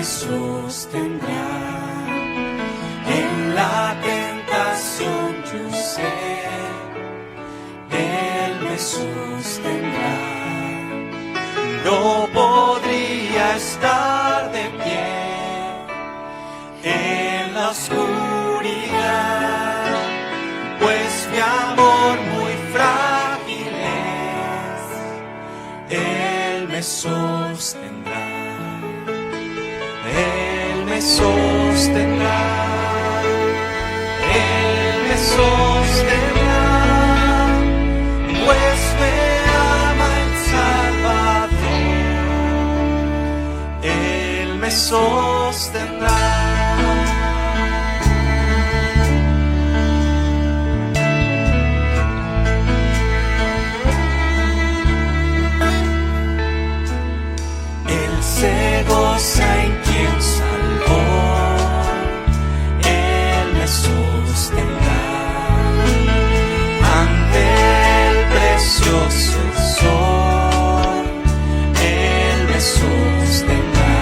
sostendrá. En la tentación yo sé, Él me sostendrá. No podría estar de pie en la oscuridad, pues mi amor muy frágil es. Él me sostendrá. Él me sostendrá, Él me sostendrá, pues me ama el Salvador. Él me sostendrá. Él se goza en quien salvó, Él me sostendrá. Ante el precioso sol, Él me sostendrá.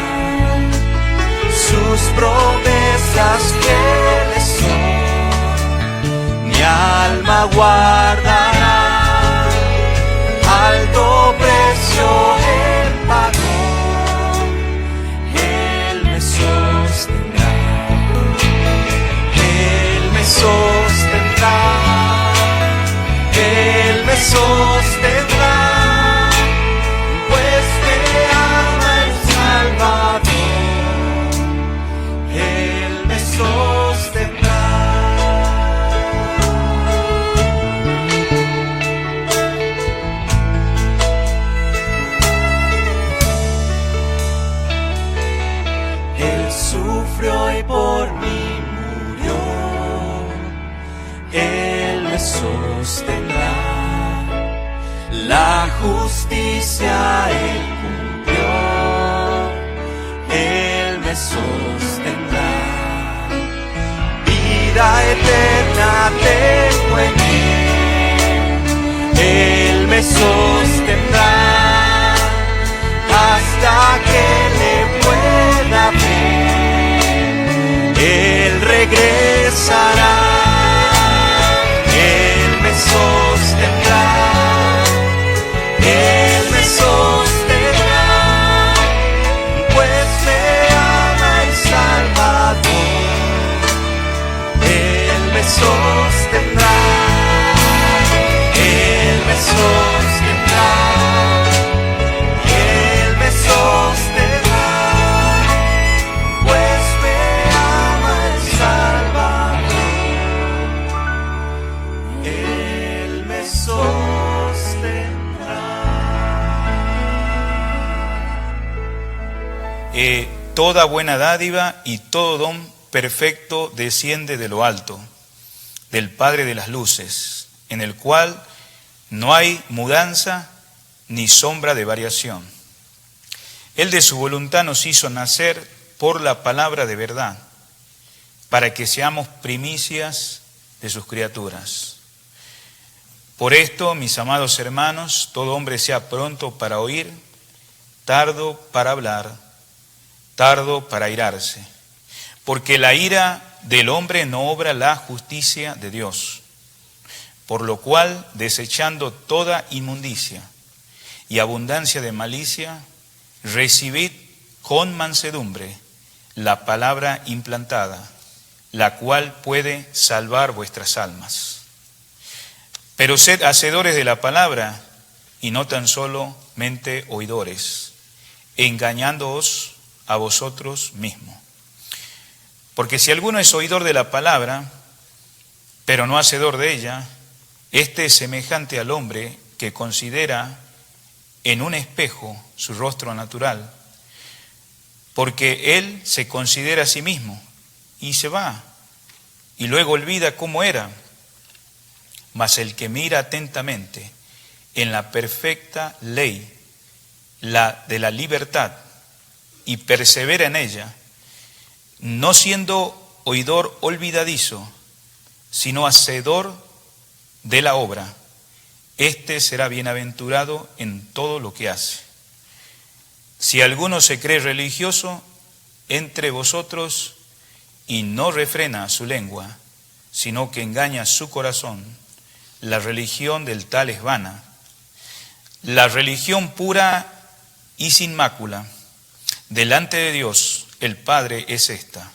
Sus promesas fieles son, mi alma guardará. Alto precio Él pagó, Él me sostendrá. Él me sostendrá. Él me sostendrá, pues me ama el Salvador. Él me sostendrá. Él sufrió y por mí murió, Él me sostendrá. La justicia Él cumplió, Él me sostendrá. Vida eterna tengo en Él me sostendrá. Hasta que le pueda ver, Él regresará. Él me sostendrá. Él me sostendrá, pues me ama el Salvador. Él me sostendrá. Él me sostendrá. Él me sostendrá, pues me ama el Salvador. Él me sostendrá. Toda buena dádiva y todo don perfecto desciende de lo alto, del Padre de las luces, en el cual no hay mudanza ni sombra de variación. Él de su voluntad nos hizo nacer por la palabra de verdad, para que seamos primicias de sus criaturas. Por esto, mis amados hermanos, todo hombre sea pronto para oír, tardo para hablar, tardo para airarse, porque la ira del hombre no obra la justicia de Dios. Por lo cual, desechando toda inmundicia y abundancia de malicia, recibid con mansedumbre la palabra implantada, la cual puede salvar vuestras almas. Pero sed hacedores de la palabra y no tan solamente oidores, engañándoos a vosotros mismos. Porque si alguno es oidor de la palabra, pero no hacedor de ella, este es semejante al hombre que considera en un espejo su rostro natural, porque él se considera a sí mismo y se va, y luego olvida cómo era. Mas el que mira atentamente en la perfecta ley, la de la libertad, y persevera en ella, no siendo oidor olvidadizo, sino hacedor de la obra, éste será bienaventurado en todo lo que hace. Si alguno se cree religioso, entre vosotros y no refrena su lengua, sino que engaña su corazón. La religión del tal es vana. La religión pura y sin mácula delante de Dios el Padre es esta: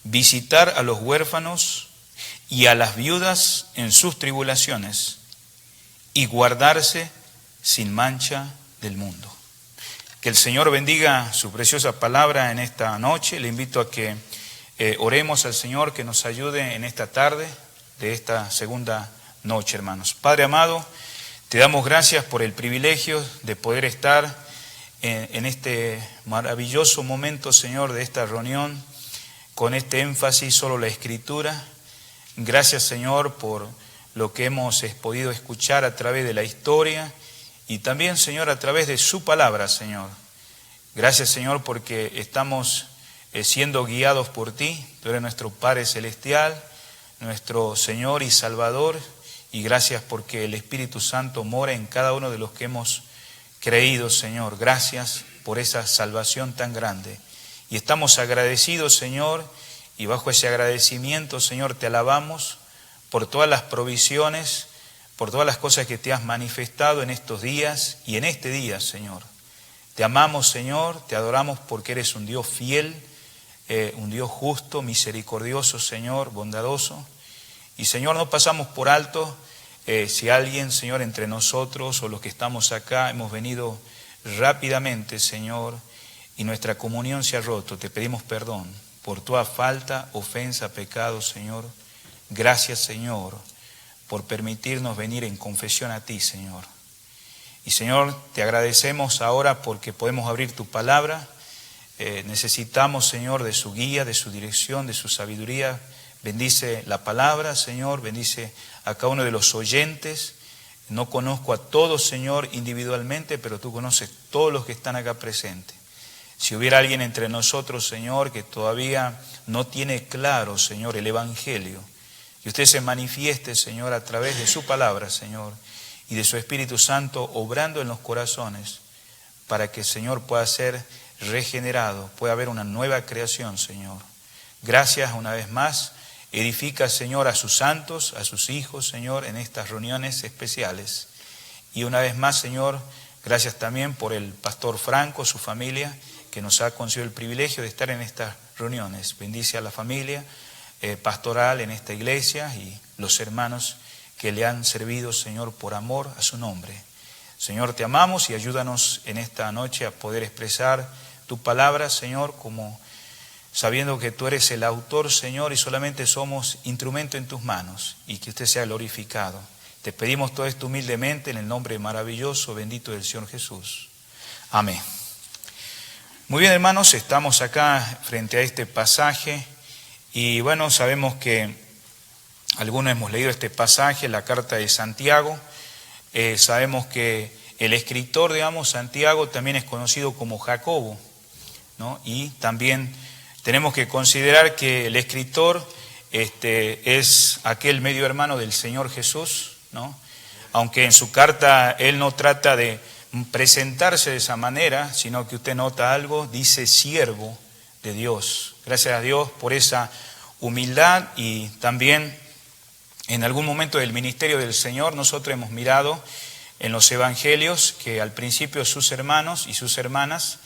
visitar a los huérfanos y a las viudas en sus tribulaciones y guardarse sin mancha del mundo. Que el Señor bendiga su preciosa palabra en esta noche. Le invito a que oremos al Señor que nos ayude en esta tarde de esta segunda noche, hermanos. Padre amado, te damos gracias por el privilegio de poder estar en este maravilloso momento, Señor, de esta reunión, con este énfasis solo la Escritura. Gracias, Señor, por lo que hemos podido escuchar a través de la historia y también, Señor, a través de su palabra, Señor. Gracias, Señor, porque estamos siendo guiados por ti. Tú eres nuestro Padre Celestial, nuestro Señor y Salvador. Y gracias porque el Espíritu Santo mora en cada uno de los que hemos creído, Señor. Gracias por esa salvación tan grande. Y estamos agradecidos, Señor, y bajo ese agradecimiento, Señor, te alabamos por todas las provisiones, por todas las cosas que te has manifestado en estos días y en este día, Señor. Te amamos, Señor, te adoramos porque eres un Dios fiel, un Dios justo, misericordioso, Señor, bondadoso. Y, Señor, no pasamos por alto si alguien, Señor, entre nosotros o los que estamos acá hemos venido rápidamente, Señor, y nuestra comunión se ha roto. Te pedimos perdón por toda falta, ofensa, pecado, Señor. Gracias, Señor, por permitirnos venir en confesión a ti, Señor. Y, Señor, te agradecemos ahora porque podemos abrir tu palabra. Necesitamos, Señor, de su guía, de su dirección, de su sabiduría. Bendice la palabra, Señor, bendice a cada uno de los oyentes. No conozco a todos, Señor, individualmente, pero tú conoces todos los que están acá presentes. Si hubiera alguien entre nosotros, Señor, que todavía no tiene claro, Señor, el Evangelio, que usted se manifieste, Señor, a través de su palabra, Señor, y de su Espíritu Santo obrando en los corazones, para que el Señor pueda ser regenerado, pueda haber una nueva creación, Señor. Gracias una vez más. Edifica, Señor, a sus santos, a sus hijos, Señor, en estas reuniones especiales. Y una vez más, Señor, gracias también por el pastor Franco, su familia, que nos ha concedido el privilegio de estar en estas reuniones. Bendice a la familia pastoral en esta iglesia y los hermanos que le han servido, Señor, por amor a su nombre. Señor, te amamos y ayúdanos en esta noche a poder expresar tu palabra, Señor, como sabiendo que tú eres el autor, Señor, y solamente somos instrumento en tus manos, y que usted sea glorificado. Te pedimos todo esto humildemente en el nombre maravilloso, bendito del Señor Jesús. Amén. Muy bien, hermanos, estamos acá frente a este pasaje, y bueno, sabemos que algunos hemos leído este pasaje, la carta de Santiago. Sabemos que el escritor, digamos, Santiago, también es conocido como Jacobo, ¿no? Y también tenemos que considerar que el escritor es aquel medio hermano del Señor Jesús, ¿no? Aunque en su carta él no trata de presentarse de esa manera, sino que usted nota algo, dice siervo de Dios. Gracias a Dios por esa humildad. Y también en algún momento del ministerio del Señor nosotros hemos mirado en los evangelios que al principio sus hermanos y sus hermanas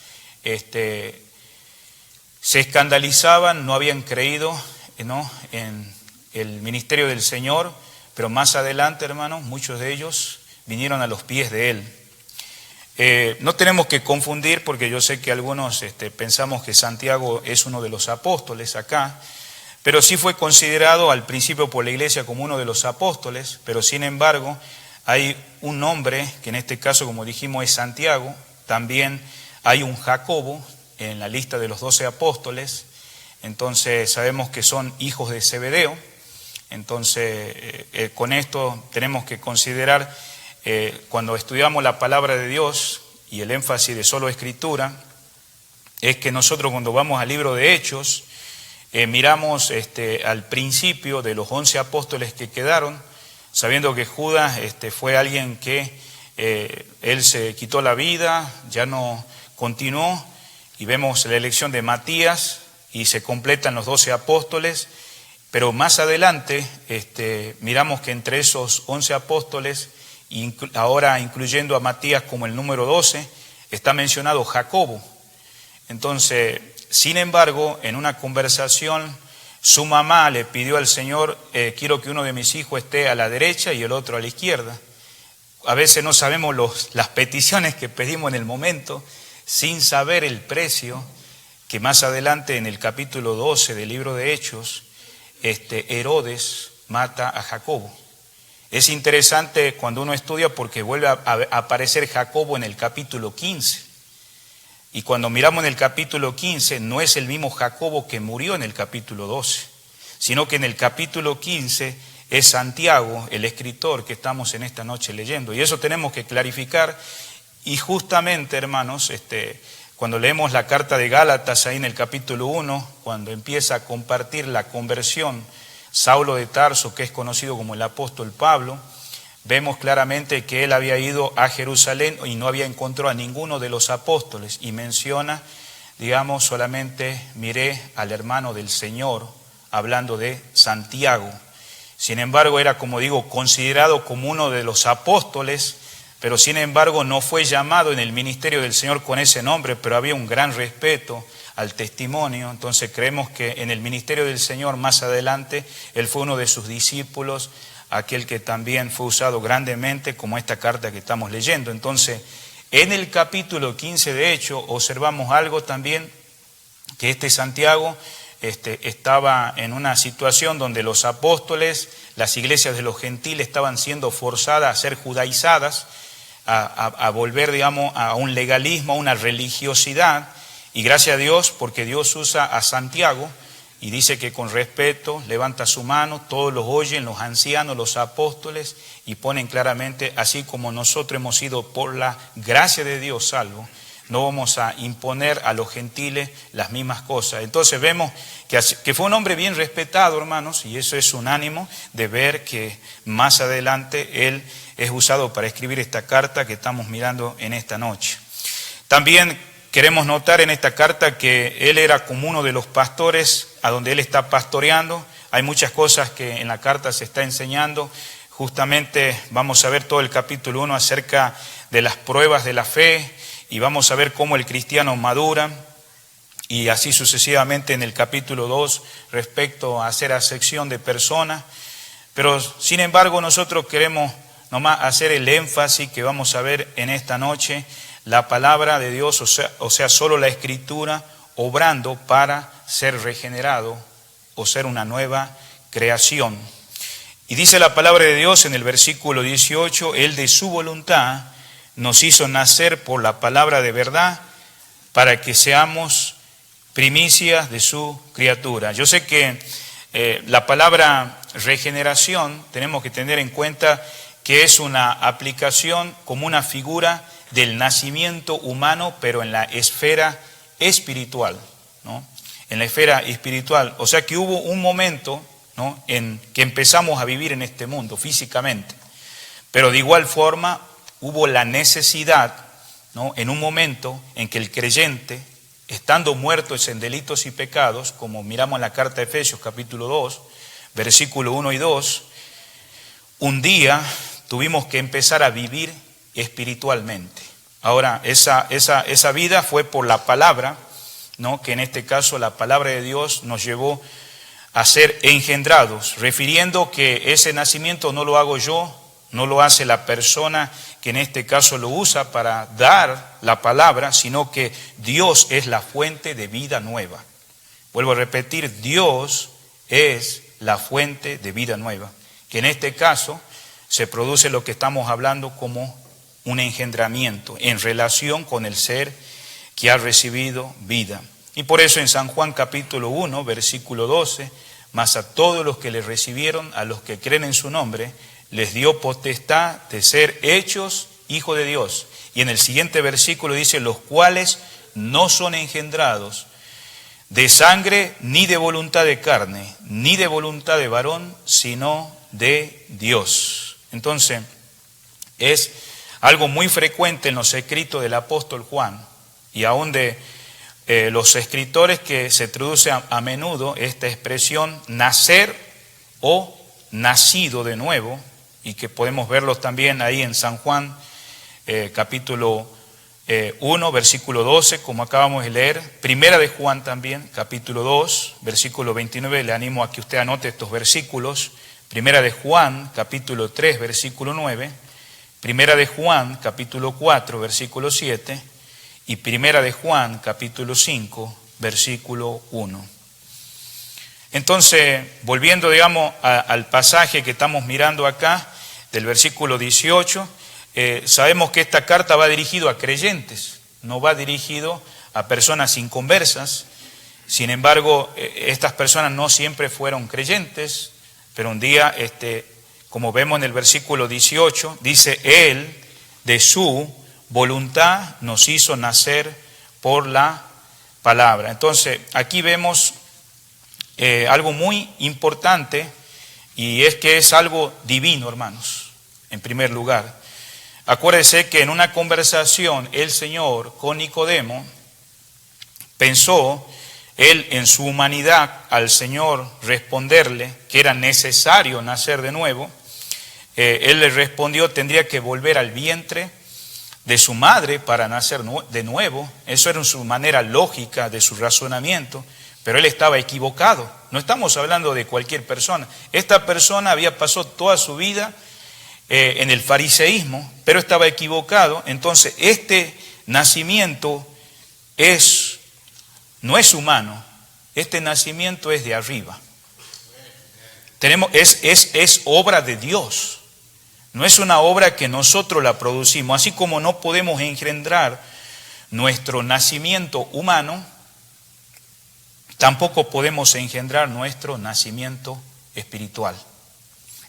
se escandalizaban, no habían creído, ¿no?, en el ministerio del Señor, pero más adelante, hermanos, muchos de ellos vinieron a los pies de Él. No tenemos que confundir, porque yo sé que algunos pensamos que Santiago es uno de los apóstoles acá, pero sí fue considerado al principio por la iglesia como uno de los apóstoles, pero sin embargo hay un nombre que en este caso, como dijimos, es Santiago. También hay un Jacobo en la lista de los 12 apóstoles. Entonces sabemos que son hijos de Zebedeo. Entonces con esto tenemos que considerar, cuando estudiamos la palabra de Dios y el énfasis de solo escritura, es que nosotros cuando vamos al libro de Hechos, miramos al principio de los 11 apóstoles que quedaron, sabiendo que Judas fue alguien que él se quitó la vida, ya no continuó, y vemos la elección de Matías y se completan los 12 apóstoles, pero más adelante miramos que entre esos 11 apóstoles, ahora incluyendo a Matías como el número 12, está mencionado Jacobo. Entonces, sin embargo, en una conversación, su mamá le pidió al Señor, quiero que uno de mis hijos esté a la derecha y el otro a la izquierda. A veces no sabemos las peticiones que pedimos en el momento, sin saber el precio, que más adelante en el capítulo 12 del libro de Hechos, Herodes mata a Jacobo. Es interesante cuando uno estudia porque vuelve a aparecer Jacobo en el capítulo 15. Y cuando miramos en el capítulo 15, no es el mismo Jacobo que murió en el capítulo 12, sino que en el capítulo 15 es Santiago, el escritor que estamos en esta noche leyendo. Y eso tenemos que clarificar. Y justamente, hermanos, cuando leemos la carta de Gálatas ahí en el capítulo 1, cuando empieza a compartir la conversión, Saulo de Tarso, que es conocido como el apóstol Pablo, vemos claramente que él había ido a Jerusalén y no había encontrado a ninguno de los apóstoles y menciona, digamos, solamente miré al hermano del Señor, hablando de Santiago. Sin embargo, era, como digo, considerado como uno de los apóstoles, pero sin embargo no fue llamado en el ministerio del Señor con ese nombre, pero había un gran respeto al testimonio. Entonces creemos que en el ministerio del Señor más adelante, él fue uno de sus discípulos, aquel que también fue usado grandemente como esta carta que estamos leyendo. Entonces, en el capítulo 15 de Hechos observamos algo también, que Santiago estaba en una situación donde los apóstoles, las iglesias de los gentiles estaban siendo forzadas a ser judaizadas, a volver, digamos, a un legalismo, a una religiosidad, y gracias a Dios porque Dios usa a Santiago y dice que con respeto levanta su mano, todos los oyen, los ancianos, los apóstoles, y ponen claramente, así como nosotros hemos sido por la gracia de Dios salvos, no vamos a imponer a los gentiles las mismas cosas. Entonces vemos que fue un hombre bien respetado, hermanos, y eso es un ánimo de ver que más adelante él es usado para escribir esta carta que estamos mirando en esta noche. También queremos notar en esta carta que él era como uno de los pastores a donde él está pastoreando. Hay muchas cosas que en la carta se está enseñando. Justamente vamos a ver todo el capítulo 1 acerca de las pruebas de la fe y vamos a ver cómo el cristiano madura, y así sucesivamente en el capítulo 2 respecto a hacer acepción de personas. Pero sin embargo nosotros queremos nomás hacer el énfasis que vamos a ver en esta noche, la palabra de Dios, o sea, solo la Escritura, obrando para ser regenerado o ser una nueva creación. Y dice la palabra de Dios en el versículo 18, Él de su voluntad nos hizo nacer por la palabra de verdad para que seamos primicias de su criatura. Yo sé que la palabra regeneración tenemos que tener en cuenta que es una aplicación como una figura del nacimiento humano, pero en la esfera espiritual, ¿no? En la esfera espiritual. O sea que hubo un momento, ¿no?, en que empezamos a vivir en este mundo físicamente, pero de igual forma hubo la necesidad, ¿no?, en un momento en que el creyente, estando muertos en delitos y pecados, como miramos en la carta de Efesios capítulo 2, versículo 1 y 2, un día tuvimos que empezar a vivir espiritualmente. Ahora, esa vida fue por la palabra, ¿no?, que en este caso la palabra de Dios nos llevó a ser engendrados, refiriendo que ese nacimiento no lo hago yo, no lo hace la persona que en este caso lo usa para dar la palabra, sino que Dios es la fuente de vida nueva. Vuelvo a repetir, Dios es la fuente de vida nueva, que en este caso se produce lo que estamos hablando como un engendramiento en relación con el ser que ha recibido vida. Y por eso en San Juan capítulo 1, versículo 12, mas a todos los que le recibieron, a los que creen en su nombre, les dio potestad de ser hechos hijos de Dios. Y en el siguiente versículo dice, los cuales no son engendrados de sangre, ni de voluntad de carne, ni de voluntad de varón, sino de Dios. Entonces, es algo muy frecuente en los escritos del apóstol Juan y aún de los escritores que se traduce a menudo esta expresión nacer o nacido de nuevo, y que podemos verlo también ahí en San Juan capítulo 1, versículo 12, como acabamos de leer. Primera de Juan también, capítulo 2, versículo 29, le animo a que usted anote estos versículos. Primera de Juan, capítulo 3, versículo 9. Primera de Juan, capítulo 4, versículo 7. Y Primera de Juan, capítulo 5, versículo 1. Entonces, volviendo, digamos, al pasaje que estamos mirando acá, del versículo 18, sabemos que esta carta va dirigido a creyentes, no va dirigido a personas inconversas. Sin embargo, estas personas no siempre fueron creyentes, pero un día, como vemos en el versículo 18, dice, Él, de su voluntad, nos hizo nacer por la palabra. Entonces, aquí vemos algo muy importante, y es que es algo divino, hermanos, en primer lugar. Acuérdese que en una conversación el Señor con Nicodemo pensó, él en su humanidad, al Señor responderle que era necesario nacer de nuevo, él le respondió, tendría que volver al vientre de su madre para nacer de nuevo. Eso era su manera lógica de su razonamiento, pero él estaba equivocado. No estamos hablando de cualquier persona. Esta persona había pasado toda su vida en el fariseísmo, pero estaba equivocado. Entonces, este nacimiento no es humano, este nacimiento es de arriba. Es obra de Dios. No es una obra que nosotros la producimos. Así como no podemos engendrar nuestro nacimiento humano, tampoco podemos engendrar nuestro nacimiento espiritual.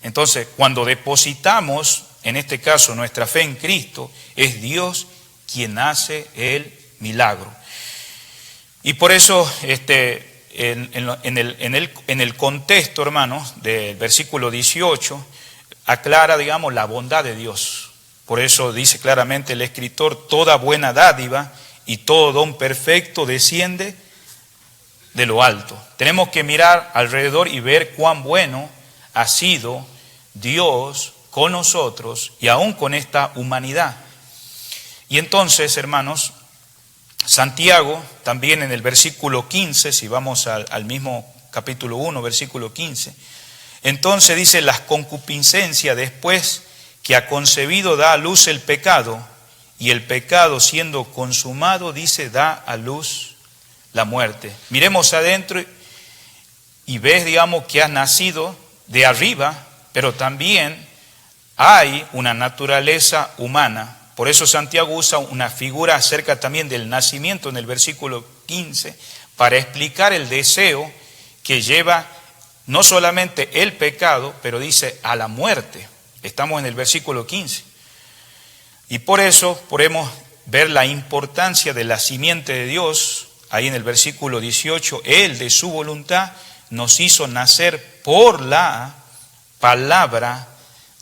Entonces, cuando depositamos, en este caso, nuestra fe en Cristo, es Dios quien hace el milagro. Y por eso, en el contexto, hermanos, del versículo 18, aclara, digamos, la bondad de Dios. Por eso dice claramente el escritor, toda buena dádiva y todo don perfecto desciende de lo alto. Tenemos que mirar alrededor y ver cuán bueno ha sido Dios con nosotros y aún con esta humanidad. Y entonces, hermanos, Santiago, también en el versículo 15, si vamos al mismo capítulo 1, versículo 15, entonces dice, las concupiscencias después que ha concebido da a luz el pecado, y el pecado siendo consumado, dice, da a luz la muerte. Miremos adentro y ves, digamos, que has nacido de arriba, pero también hay una naturaleza humana. Por eso Santiago usa una figura acerca también del nacimiento en el versículo 15, para explicar el deseo que lleva no solamente el pecado, pero dice a la muerte. Estamos en el versículo 15. Y por eso podemos ver la importancia de la simiente de Dios. Ahí en el versículo 18, Él de su voluntad nos hizo nacer por la palabra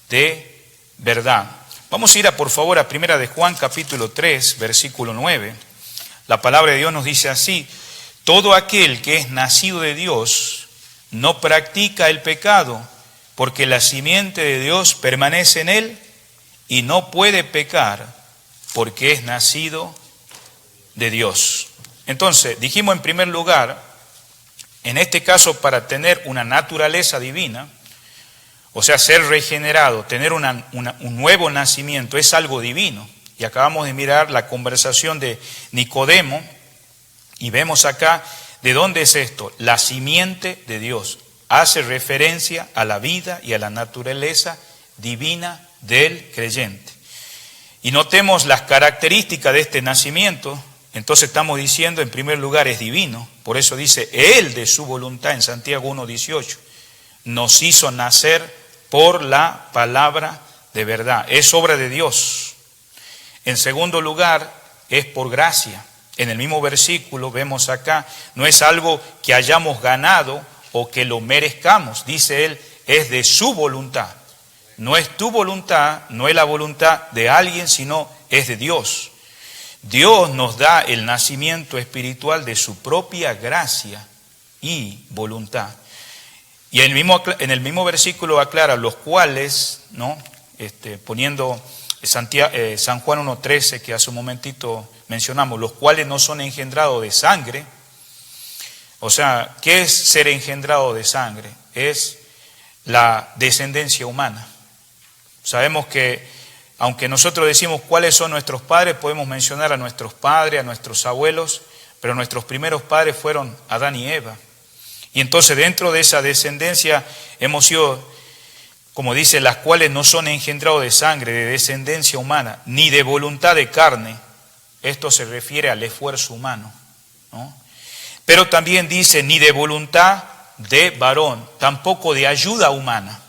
de verdad. Vamos a ir por favor a Primera de Juan capítulo 3, versículo 9. La palabra de Dios nos dice así, todo aquel que es nacido de Dios no practica el pecado, porque la simiente de Dios permanece en él y no puede pecar, porque es nacido de Dios. Entonces, dijimos en primer lugar, en este caso para tener una naturaleza divina, o sea, ser regenerado, tener un nuevo nacimiento, es algo divino. Y acabamos de mirar la conversación de Nicodemo, y vemos acá, ¿de dónde es esto? La simiente de Dios. Hace referencia a la vida y a la naturaleza divina del creyente. Y notemos las características de este nacimiento. Entonces estamos diciendo, en primer lugar, es divino. Por eso dice, Él de su voluntad, en Santiago 1:18, nos hizo nacer por la palabra de verdad. Es obra de Dios. En segundo lugar, es por gracia. En el mismo versículo vemos acá, no es algo que hayamos ganado o que lo merezcamos. Dice él, es de su voluntad. No es tu voluntad, no es la voluntad de alguien, sino es de Dios. Dios nos da el nacimiento espiritual de su propia gracia y voluntad. Y en el mismo versículo aclara los cuales, ¿no? Poniendo San Juan 1:13, que hace un momentito mencionamos, los cuales no son engendrados de sangre. O sea, ¿qué es ser engendrado de sangre? Es la descendencia humana. Sabemos que, aunque nosotros decimos cuáles son nuestros padres, podemos mencionar a nuestros padres, a nuestros abuelos, pero nuestros primeros padres fueron Adán y Eva. Y entonces dentro de esa descendencia hemos sido, como dice, las cuales no son engendrados de sangre, de descendencia humana, ni de voluntad de carne. Esto se refiere al esfuerzo humano, ¿no? Pero también dice, ni de voluntad de varón, tampoco de ayuda humana.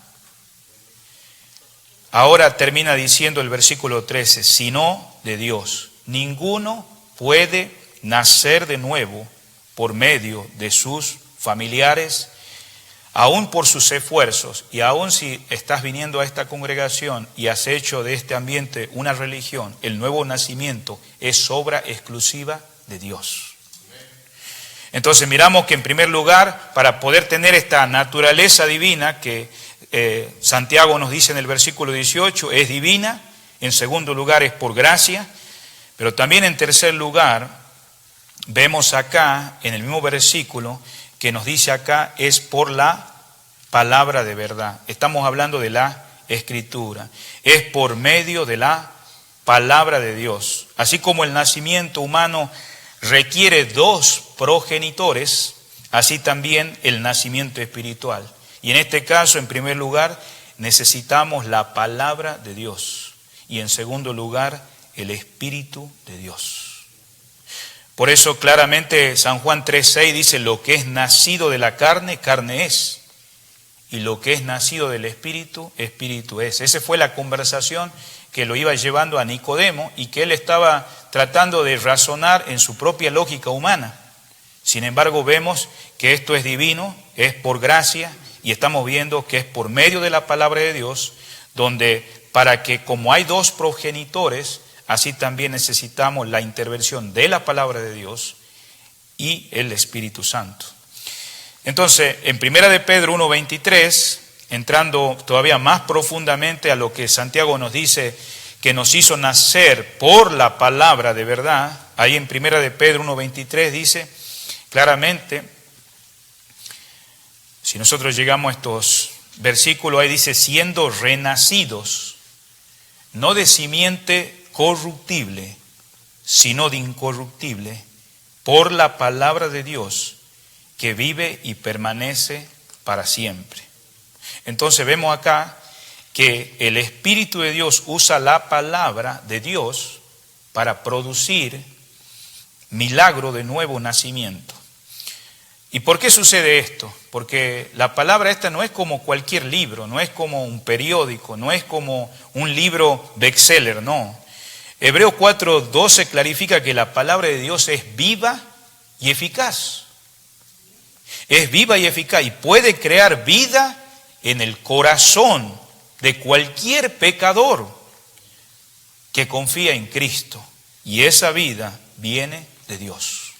Ahora termina diciendo el versículo 13, sino de Dios. Ninguno puede nacer de nuevo por medio de sus familiares, aún por sus esfuerzos, y aún si estás viniendo a esta congregación y has hecho de este ambiente una religión, el nuevo nacimiento es obra exclusiva de Dios. Entonces miramos que en primer lugar, para poder tener esta naturaleza divina que Santiago nos dice en el versículo 18, es divina. En segundo lugar es por gracia, pero también en tercer lugar vemos acá en el mismo versículo que nos dice acá es por la palabra de verdad. Estamos hablando de la Escritura. Es por medio de la palabra de Dios. Así como el nacimiento humano requiere dos progenitores, así también el nacimiento espiritual. Y en este caso, en primer lugar, necesitamos la palabra de Dios. Y en segundo lugar, el Espíritu de Dios. Por eso claramente San Juan 3:6 dice, lo que es nacido de la carne, carne es. Y lo que es nacido del Espíritu, Espíritu es. Esa fue la conversación que lo iba llevando a Nicodemo y que él estaba tratando de razonar en su propia lógica humana. Sin embargo, vemos que esto es divino, es por gracia, y estamos viendo que es por medio de la palabra de Dios, donde para que como hay dos progenitores, así también necesitamos la intervención de la palabra de Dios y el Espíritu Santo. Entonces, en 1 de Pedro 1:23, entrando todavía más profundamente a lo que Santiago nos dice, que nos hizo nacer por la palabra de verdad, ahí en 1 de Pedro 1:23 dice claramente, si nosotros llegamos a estos versículos, ahí dice, siendo renacidos, no de simiente corruptible, sino de incorruptible, por la palabra de Dios, que vive y permanece para siempre. Entonces vemos acá que el Espíritu de Dios usa la palabra de Dios para producir milagro de nuevo nacimiento. ¿Y por qué sucede esto? Porque la palabra esta no es como cualquier libro, no es como un periódico, no es como un libro bestseller, no. Hebreos 4:12 clarifica que la palabra de Dios es viva y eficaz. Es viva y eficaz y puede crear vida en el corazón de cualquier pecador que confía en Cristo. Y esa vida viene de Dios.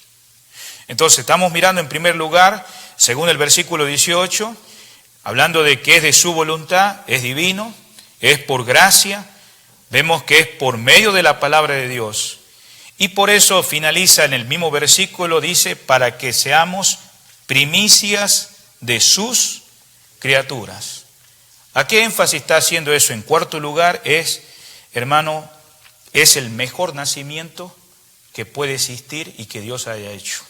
Entonces estamos mirando en primer lugar, según el versículo 18, hablando de que es de su voluntad, es divino, es por gracia, vemos que es por medio de la palabra de Dios. Y por eso finaliza en el mismo versículo, dice, para que seamos primicias de sus criaturas. ¿A qué énfasis está haciendo eso? En cuarto lugar es, hermano, es el mejor nacimiento que puede existir y que Dios haya hecho.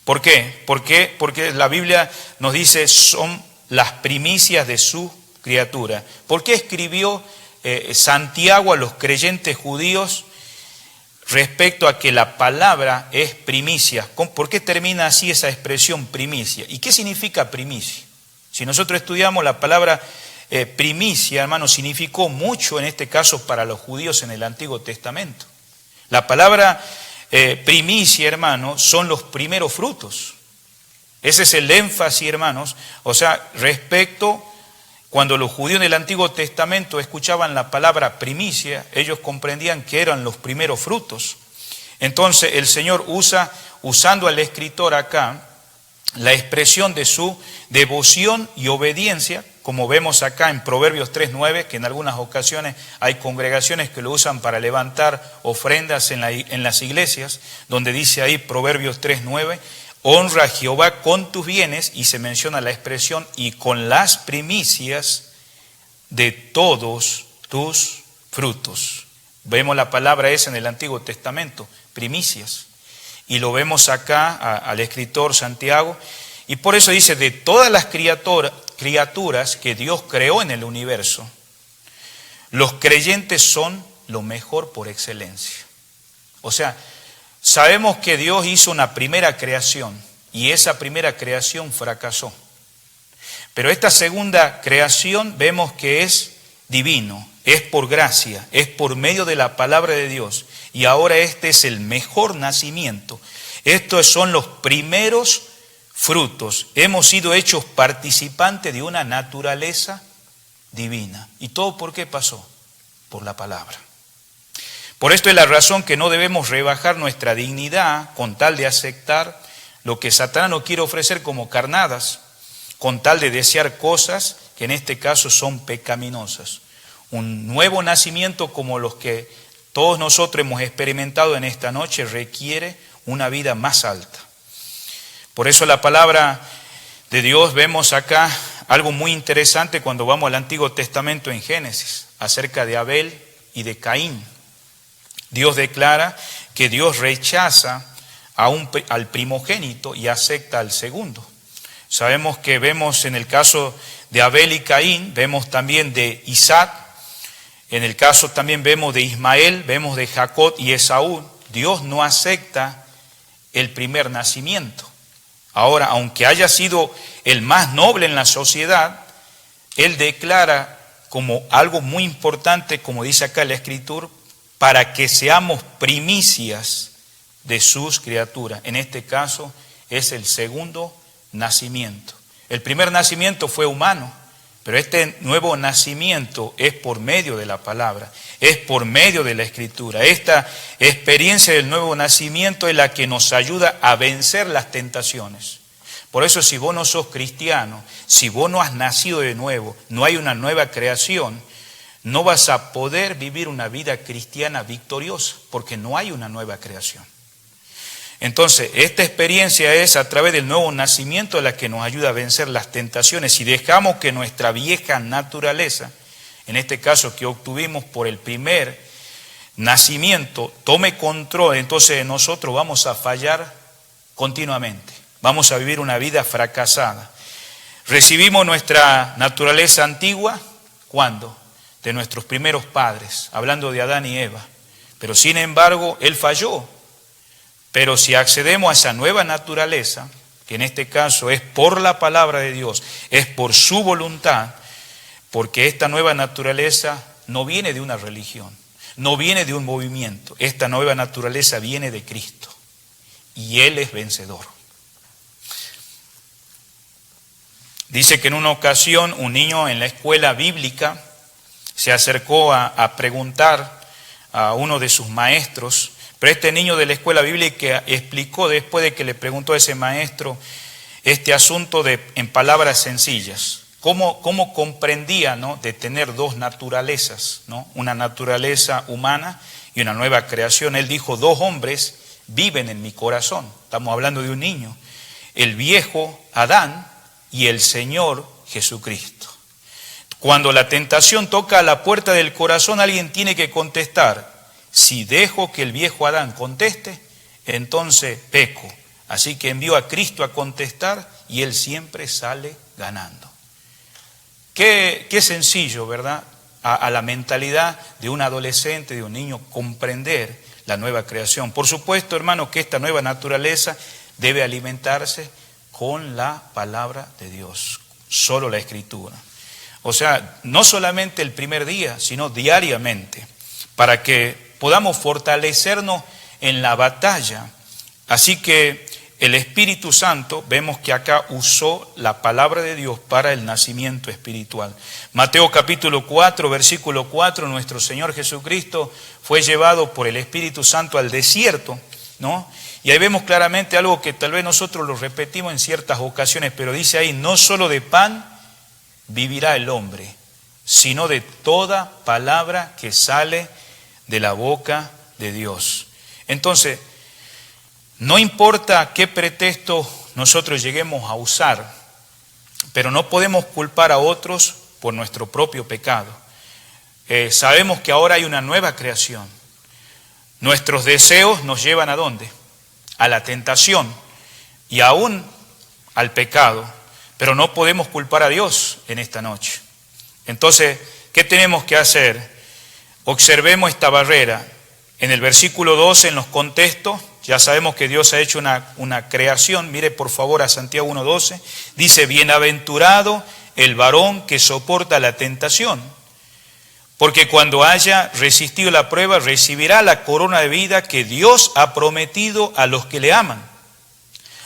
¿Por qué? Porque la Biblia nos dice son las primicias de su criatura. ¿Por qué escribió Santiago a los creyentes judíos respecto a que la palabra es primicia? ¿Por qué termina así esa expresión primicia? ¿Y qué significa primicia? Si nosotros estudiamos la palabra primicia, hermano, significó mucho en este caso para los judíos en el Antiguo Testamento. La palabra primicia, hermanos, son los primeros frutos. Ese es el énfasis, hermanos. O sea, respecto, cuando los judíos del Antiguo Testamento escuchaban la palabra primicia, ellos comprendían que eran los primeros frutos. Entonces el Señor usando al escritor acá, la expresión de su devoción y obediencia, como vemos acá en Proverbios 3:9, que en algunas ocasiones hay congregaciones que lo usan para levantar ofrendas en las iglesias, donde dice ahí Proverbios 3:9, honra a Jehová con tus bienes, y se menciona la expresión y con las primicias de todos tus frutos. Vemos la palabra esa en el Antiguo Testamento, primicias. Y lo vemos acá al escritor Santiago. Y por eso dice, de todas las criaturas que Dios creó en el universo, los creyentes son lo mejor por excelencia. O sea, sabemos que Dios hizo una primera creación y esa primera creación fracasó. Pero esta segunda creación vemos que es divino, es por gracia, es por medio de la palabra de Dios. Y ahora este es el mejor nacimiento. Estos son los primeros frutos. Hemos sido hechos participantes de una naturaleza divina. ¿Y todo por qué pasó? Por la palabra. Por esto es la razón que no debemos rebajar nuestra dignidad con tal de aceptar lo que Satanás nos quiere ofrecer como carnadas, con tal de desear cosas que en este caso son pecaminosas. Un nuevo nacimiento como los que todos nosotros hemos experimentado en esta noche requiere una vida más alta. Por eso la palabra de Dios, vemos acá algo muy interesante cuando vamos al Antiguo Testamento en Génesis, acerca de Abel y de Caín. Dios declara que Dios rechaza al primogénito y acepta al segundo. Sabemos que vemos en el caso de Abel y Caín, vemos también de Isaac, en el caso también vemos de Ismael, vemos de Jacob y Esaú. Dios no acepta el primer nacimiento. Ahora, aunque haya sido el más noble en la sociedad, Él declara como algo muy importante, como dice acá la Escritura, para que seamos primicias de sus criaturas. En este caso es el segundo nacimiento. El primer nacimiento fue humano, pero este nuevo nacimiento es por medio de la palabra, es por medio de la Escritura. Esta experiencia del nuevo nacimiento es la que nos ayuda a vencer las tentaciones. Por eso, si vos no sos cristiano, si vos no has nacido de nuevo, no hay una nueva creación, no vas a poder vivir una vida cristiana victoriosa, porque no hay una nueva creación. Entonces, esta experiencia es a través del nuevo nacimiento la que nos ayuda a vencer las tentaciones. Si dejamos que nuestra vieja naturaleza, en este caso que obtuvimos por el primer nacimiento, tome control, entonces nosotros vamos a fallar continuamente. Vamos a vivir una vida fracasada. Recibimos nuestra naturaleza antigua, ¿cuándo? De nuestros primeros padres, hablando de Adán y Eva. Pero sin embargo, él falló. Pero si accedemos a esa nueva naturaleza, que en este caso es por la palabra de Dios, es por su voluntad, porque esta nueva naturaleza no viene de una religión, no viene de un movimiento, esta nueva naturaleza viene de Cristo y Él es vencedor. Dice que en una ocasión un niño en la escuela bíblica se acercó a preguntar a uno de sus maestros. Pero este niño de la escuela bíblica explicó después de que le preguntó a ese maestro este asunto en palabras sencillas. ¿Cómo comprendía, ¿no?, de tener dos naturalezas, ¿no?, una naturaleza humana y una nueva creación? Él dijo, 2 hombres viven en mi corazón. Estamos hablando de un niño. El viejo Adán y el Señor Jesucristo. Cuando la tentación toca a la puerta del corazón, alguien tiene que contestar. Si dejo que el viejo Adán conteste, entonces peco. Así que envió a Cristo a contestar y él siempre sale ganando. Qué sencillo, ¿verdad? A la mentalidad de un adolescente, de un niño, comprender la nueva creación. Por supuesto, hermano, que esta nueva naturaleza debe alimentarse con la palabra de Dios, solo la Escritura. O sea, no solamente el primer día, sino diariamente, para que podamos fortalecernos en la batalla. Así que el Espíritu Santo, vemos que acá usó la palabra de Dios para el nacimiento espiritual. Mateo capítulo 4, versículo 4, nuestro Señor Jesucristo fue llevado por el Espíritu Santo al desierto, ¿no? Y ahí vemos claramente algo que tal vez nosotros lo repetimos en ciertas ocasiones, pero dice ahí, no solo de pan vivirá el hombre, sino de toda palabra que sale de la boca de Dios. Entonces, no importa qué pretexto nosotros lleguemos a usar, pero no podemos culpar a otros por nuestro propio pecado. Sabemos que ahora hay una nueva creación. Nuestros deseos nos llevan ¿a dónde? A la tentación y aún al pecado, pero no podemos culpar a Dios en esta noche. Entonces, ¿qué tenemos que hacer? Observemos esta barrera. En el versículo 12, en los contextos, ya sabemos que Dios ha hecho una creación. Mire por favor a Santiago 1:12. Dice, bienaventurado el varón que soporta la tentación, porque cuando haya resistido la prueba, recibirá la corona de vida que Dios ha prometido a los que le aman.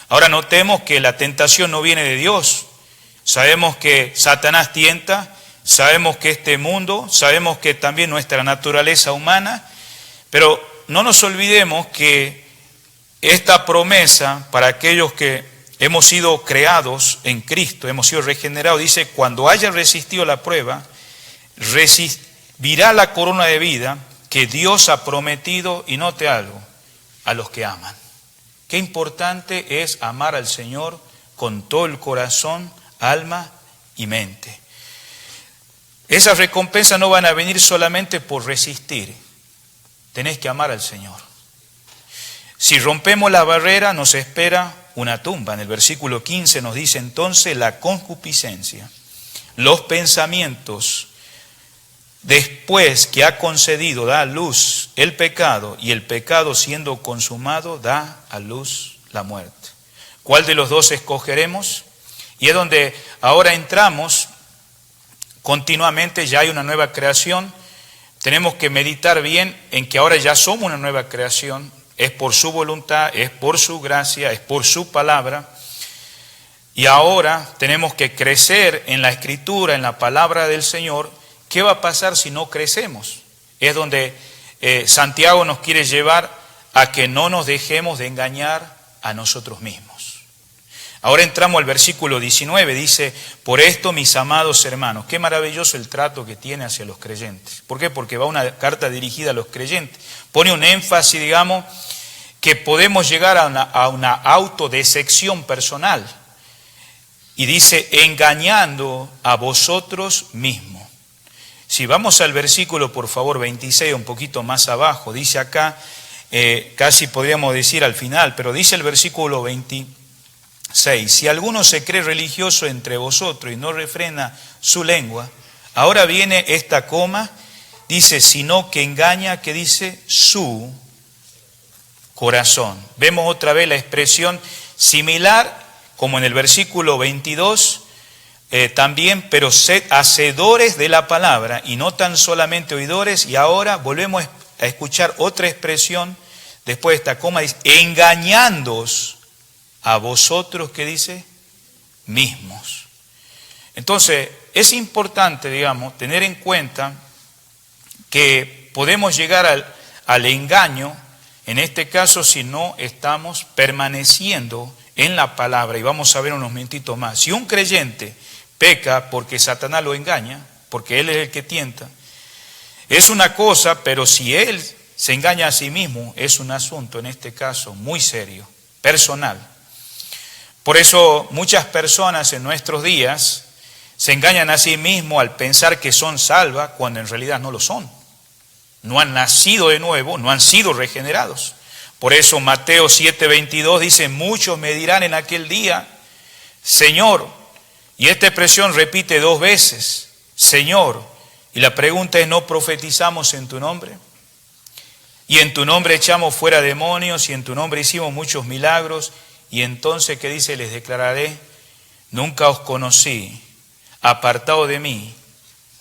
Ahora notemos que la tentación no viene de Dios. Sabemos que Satanás tienta, sabemos que este mundo, sabemos que también nuestra naturaleza humana, pero no nos olvidemos que esta promesa para aquellos que hemos sido creados en Cristo, hemos sido regenerados, dice, cuando haya resistido la prueba, recibirá la corona de vida que Dios ha prometido, y note algo, a los que aman. Qué importante es amar al Señor con todo el corazón, alma y mente. Esas recompensas no van a venir solamente por resistir. Tenés que amar al Señor. Si rompemos la barrera, nos espera una tumba. En el versículo 15 nos dice entonces la concupiscencia, los pensamientos, después que ha concedido, da a luz el pecado, y el pecado siendo consumado, da a luz la muerte. ¿Cuál de los dos escogeremos? Y es donde ahora entramos continuamente, ya hay una nueva creación. Tenemos que meditar bien en que ahora ya somos una nueva creación. Es por su voluntad, es por su gracia, es por su palabra. Y ahora tenemos que crecer en la Escritura, en la palabra del Señor. ¿Qué va a pasar si no crecemos? Es donde Santiago nos quiere llevar a que no nos dejemos de engañar a nosotros mismos. Ahora entramos al versículo 19, dice, por esto mis amados hermanos, qué maravilloso el trato que tiene hacia los creyentes. ¿Por qué? Porque va una carta dirigida a los creyentes. Pone un énfasis, digamos, que podemos llegar a una autodesección personal. Y dice, engañando a vosotros mismos. Si vamos al versículo, por favor, 26, un poquito más abajo, dice acá, casi podríamos decir al final, pero dice el versículo 26, si alguno se cree religioso entre vosotros y no refrena su lengua, ahora viene esta coma, dice, sino que engaña, que dice, su corazón. Vemos otra vez la expresión similar, como en el versículo 22, también, pero sed hacedores de la palabra y no tan solamente oidores. Y ahora volvemos a escuchar otra expresión después de esta coma, dice, engañándoos a vosotros, ¿qué dice? Mismos. Entonces, es importante, digamos, tener en cuenta que podemos llegar al engaño, en este caso, si no estamos permaneciendo en la palabra. Y vamos a ver unos minutitos más. Si un creyente peca porque Satanás lo engaña, porque él es el que tienta, es una cosa, pero si él se engaña a sí mismo, es un asunto, en este caso, muy serio, personal. Por eso muchas personas en nuestros días se engañan a sí mismos al pensar que son salvas, cuando en realidad no lo son. No han nacido de nuevo, no han sido regenerados. Por eso Mateo 7:22 dice, muchos me dirán en aquel día, Señor, y esta expresión repite 2 veces, Señor, y la pregunta es, ¿no profetizamos en tu nombre? Y en tu nombre echamos fuera demonios, y en tu nombre hicimos muchos milagros. Y entonces, ¿qué dice? Les declararé, nunca os conocí, apartado de mí,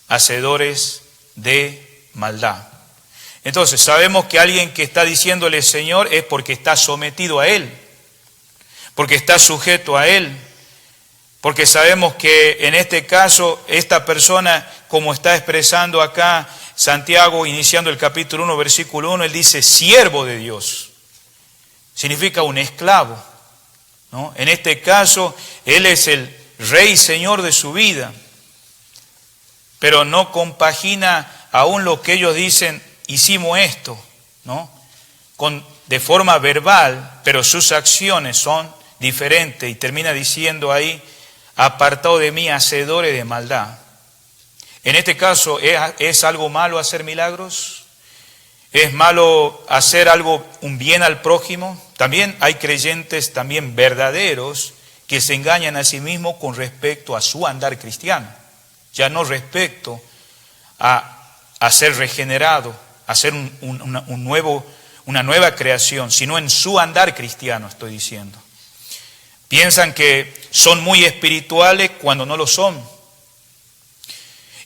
hacedores de maldad. Entonces, sabemos que alguien que está diciéndole Señor es porque está sometido a Él. porque está sujeto a Él, porque sabemos que en este caso esta persona, como está expresando acá Santiago, iniciando el capítulo 1, versículo 1, él dice siervo de Dios, significa un esclavo, ¿no? En este caso, él es el rey y señor de su vida, pero no compagina aún lo que ellos dicen, hicimos esto, ¿no? De forma verbal, pero sus acciones son diferentes y termina diciendo ahí, apartado de mí, hacedores de maldad. En este caso, ¿es algo malo hacer milagros? ¿Es malo hacer un bien al prójimo? También hay creyentes también verdaderos que se engañan a sí mismos con respecto a su andar cristiano. Ya no respecto a ser regenerado, a ser una nueva creación, sino en su andar cristiano, estoy diciendo. Piensan que son muy espirituales cuando no lo son.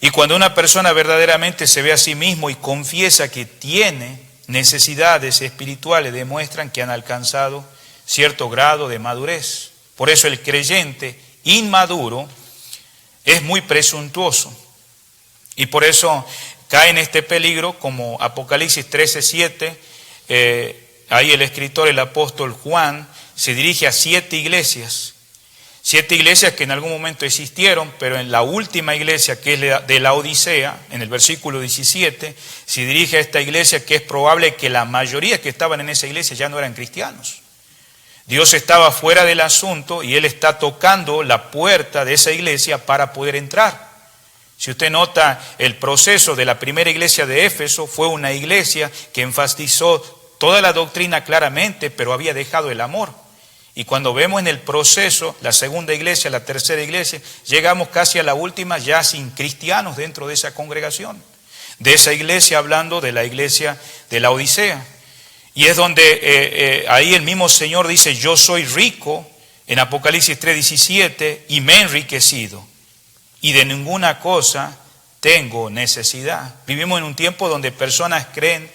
Y cuando una persona verdaderamente se ve a sí mismo y confiesa que tiene necesidades espirituales, demuestran que han alcanzado cierto grado de madurez. Por eso el creyente inmaduro es muy presuntuoso. Y por eso cae en este peligro, como Apocalipsis 13:7, ahí el escritor, el apóstol Juan, se dirige a 7 iglesias. 7 iglesias que en algún momento existieron, pero en la última iglesia, que es de la Odisea, en el versículo 17, se dirige a esta iglesia que es probable que la mayoría que estaban en esa iglesia ya no eran cristianos. Dios estaba fuera del asunto y Él está tocando la puerta de esa iglesia para poder entrar. Si usted nota, el proceso de la primera iglesia de Éfeso fue una iglesia que enfatizó toda la doctrina claramente, pero había dejado el amor. Y cuando vemos en el proceso, la segunda iglesia, la tercera iglesia, llegamos casi a la última ya sin cristianos dentro de esa congregación. De esa iglesia, hablando de la iglesia de la Odisea. Y es donde ahí el mismo Señor dice, yo soy rico, en Apocalipsis 3:17, y me he enriquecido. Y de ninguna cosa tengo necesidad. Vivimos en un tiempo donde personas creen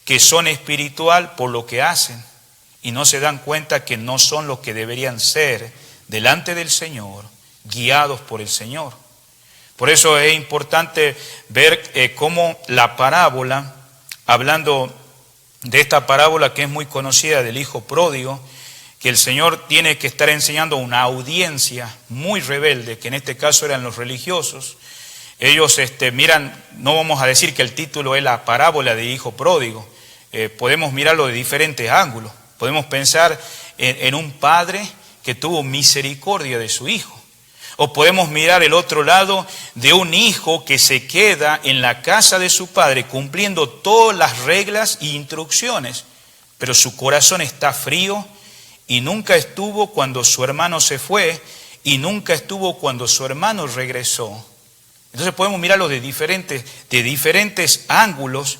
que son espiritual por lo que hacen. Y no se dan cuenta que no son lo que deberían ser delante del Señor, guiados por el Señor. Por eso es importante ver cómo la parábola, hablando de esta parábola que es muy conocida del hijo pródigo, que el Señor tiene que estar enseñando a una audiencia muy rebelde, que en este caso eran los religiosos. Ellos miran, no vamos a decir que el título es la parábola del hijo pródigo, podemos mirarlo de diferentes ángulos. Podemos pensar en un padre que tuvo misericordia de su hijo. O podemos mirar el otro lado de un hijo que se queda en la casa de su padre cumpliendo todas las reglas e instrucciones, pero su corazón está frío y nunca estuvo cuando su hermano se fue y nunca estuvo cuando su hermano regresó. Entonces podemos mirarlo de diferentes ángulos,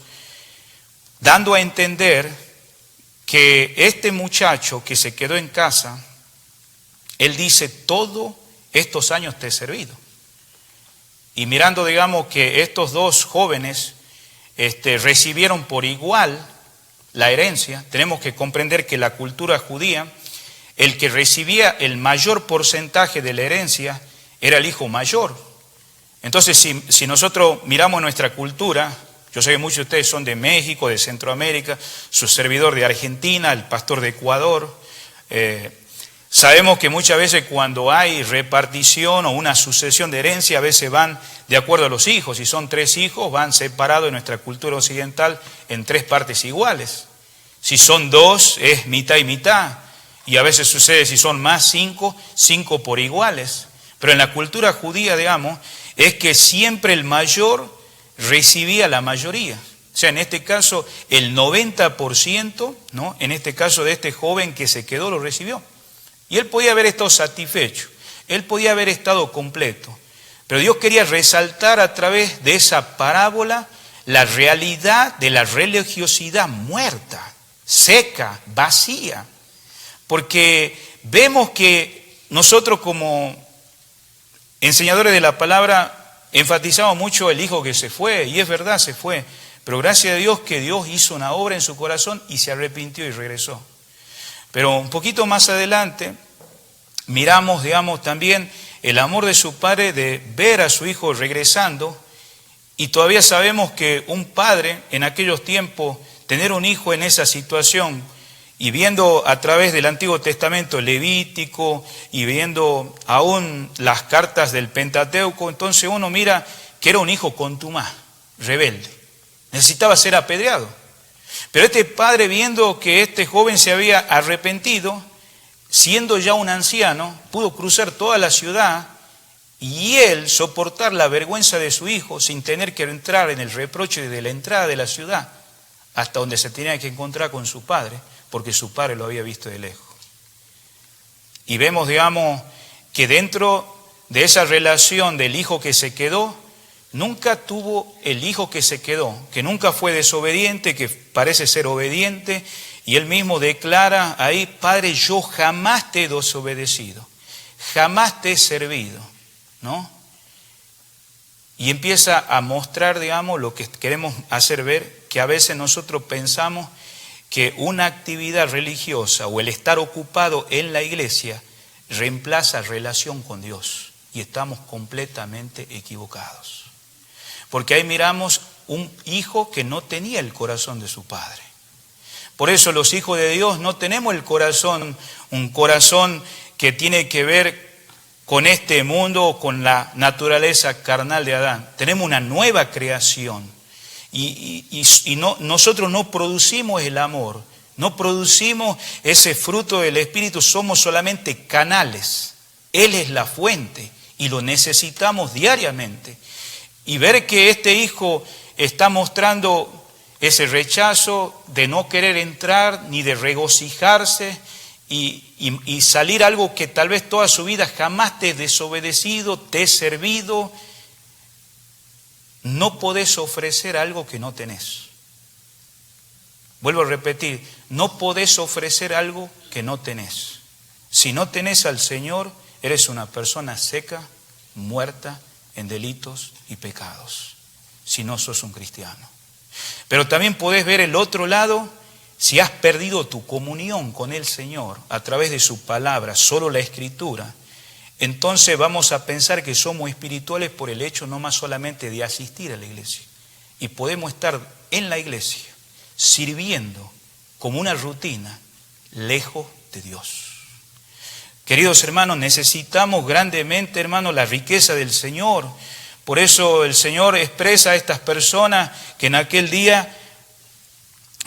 dando a entender que este muchacho que se quedó en casa, él dice, todos estos años te he servido. Y mirando, digamos, que estos dos jóvenes recibieron por igual la herencia, tenemos que comprender que la cultura judía, el que recibía el mayor porcentaje de la herencia era el hijo mayor. Entonces, si nosotros miramos nuestra cultura, yo sé que muchos de ustedes son de México, de Centroamérica, su servidor de Argentina, el pastor de Ecuador. Sabemos que muchas veces cuando hay repartición o una sucesión de herencia, a veces van de acuerdo a los hijos. Si son 3 hijos, van separados en nuestra cultura occidental en 3 partes iguales. Si son 2, es mitad y mitad. Y a veces sucede, si son más 5, 5 por iguales. Pero en la cultura judía, digamos, es que siempre el mayor recibía la mayoría. O sea, en este caso, el 90%, ¿no? En este caso de este joven que se quedó, lo recibió. Y él podía haber estado satisfecho, él podía haber estado completo. Pero Dios quería resaltar a través de esa parábola la realidad de la religiosidad muerta, seca, vacía. Porque vemos que nosotros como enseñadores de la palabra enfatizamos mucho el hijo que se fue, y es verdad, se fue. Pero gracias a Dios que Dios hizo una obra en su corazón y se arrepintió y regresó. Pero un poquito más adelante, miramos, digamos, también el amor de su padre de ver a su hijo regresando, y todavía sabemos que un padre en aquellos tiempos, tener un hijo en esa situación, y viendo a través del Antiguo Testamento Levítico, y viendo aún las cartas del Pentateuco, entonces uno mira que era un hijo contumaz, rebelde, necesitaba ser apedreado. Pero este padre, viendo que este joven se había arrepentido, siendo ya un anciano, pudo cruzar toda la ciudad y él soportar la vergüenza de su hijo sin tener que entrar en el reproche de la entrada de la ciudad hasta donde se tenía que encontrar con su padre, porque su padre lo había visto de lejos. Y vemos, digamos, que dentro de esa relación del hijo que se quedó, nunca tuvo el hijo que se quedó, que nunca fue desobediente, que parece ser obediente, y él mismo declara ahí: Padre, yo jamás te he desobedecido, jamás te he servido, ¿no? Y empieza a mostrar, digamos, lo que queremos hacer ver, que a veces nosotros pensamos que una actividad religiosa o el estar ocupado en la iglesia reemplaza relación con Dios, y estamos completamente equivocados. Porque ahí miramos un hijo que no tenía el corazón de su padre. Por eso los hijos de Dios no tenemos el corazón, un corazón que tiene que ver con este mundo o con la naturaleza carnal de Adán. Tenemos una nueva creación. Y nosotros no producimos el amor, no producimos ese fruto del Espíritu, somos solamente canales. Él es la fuente y lo necesitamos diariamente. Y ver que este hijo está mostrando ese rechazo de no querer entrar ni de regocijarse y salir algo que tal vez toda su vida jamás te he desobedecido, te he servido. No podés ofrecer algo que no tenés. Vuelvo a repetir, no podés ofrecer algo que no tenés. Si no tenés al Señor, eres una persona seca, muerta en delitos y pecados, si no sos un cristiano. Pero también podés ver el otro lado, si has perdido tu comunión con el Señor a través de su palabra, solo la Escritura, entonces vamos a pensar que somos espirituales por el hecho no más solamente de asistir a la iglesia. Y podemos estar en la iglesia, sirviendo como una rutina, lejos de Dios. Queridos hermanos, necesitamos grandemente, hermanos, la riqueza del Señor. Por eso el Señor expresa a estas personas que en aquel día,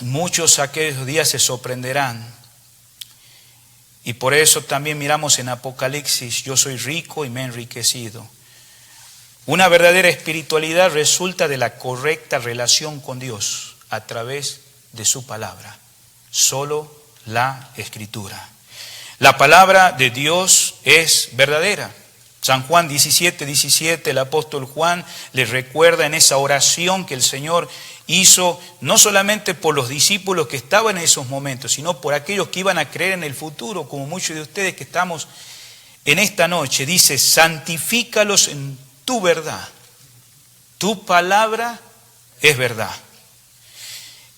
muchos aquellos días se sorprenderán. Y por eso también miramos en Apocalipsis: yo soy rico y me he enriquecido. Una verdadera espiritualidad resulta de la correcta relación con Dios a través de su palabra. Solo la Escritura. La palabra de Dios es verdadera. San Juan 17:17, el apóstol Juan le recuerda en esa oración que el Señor hizo no solamente por los discípulos que estaban en esos momentos, sino por aquellos que iban a creer en el futuro, como muchos de ustedes que estamos en esta noche. Dice: santifícalos en tu verdad. Tu palabra es verdad.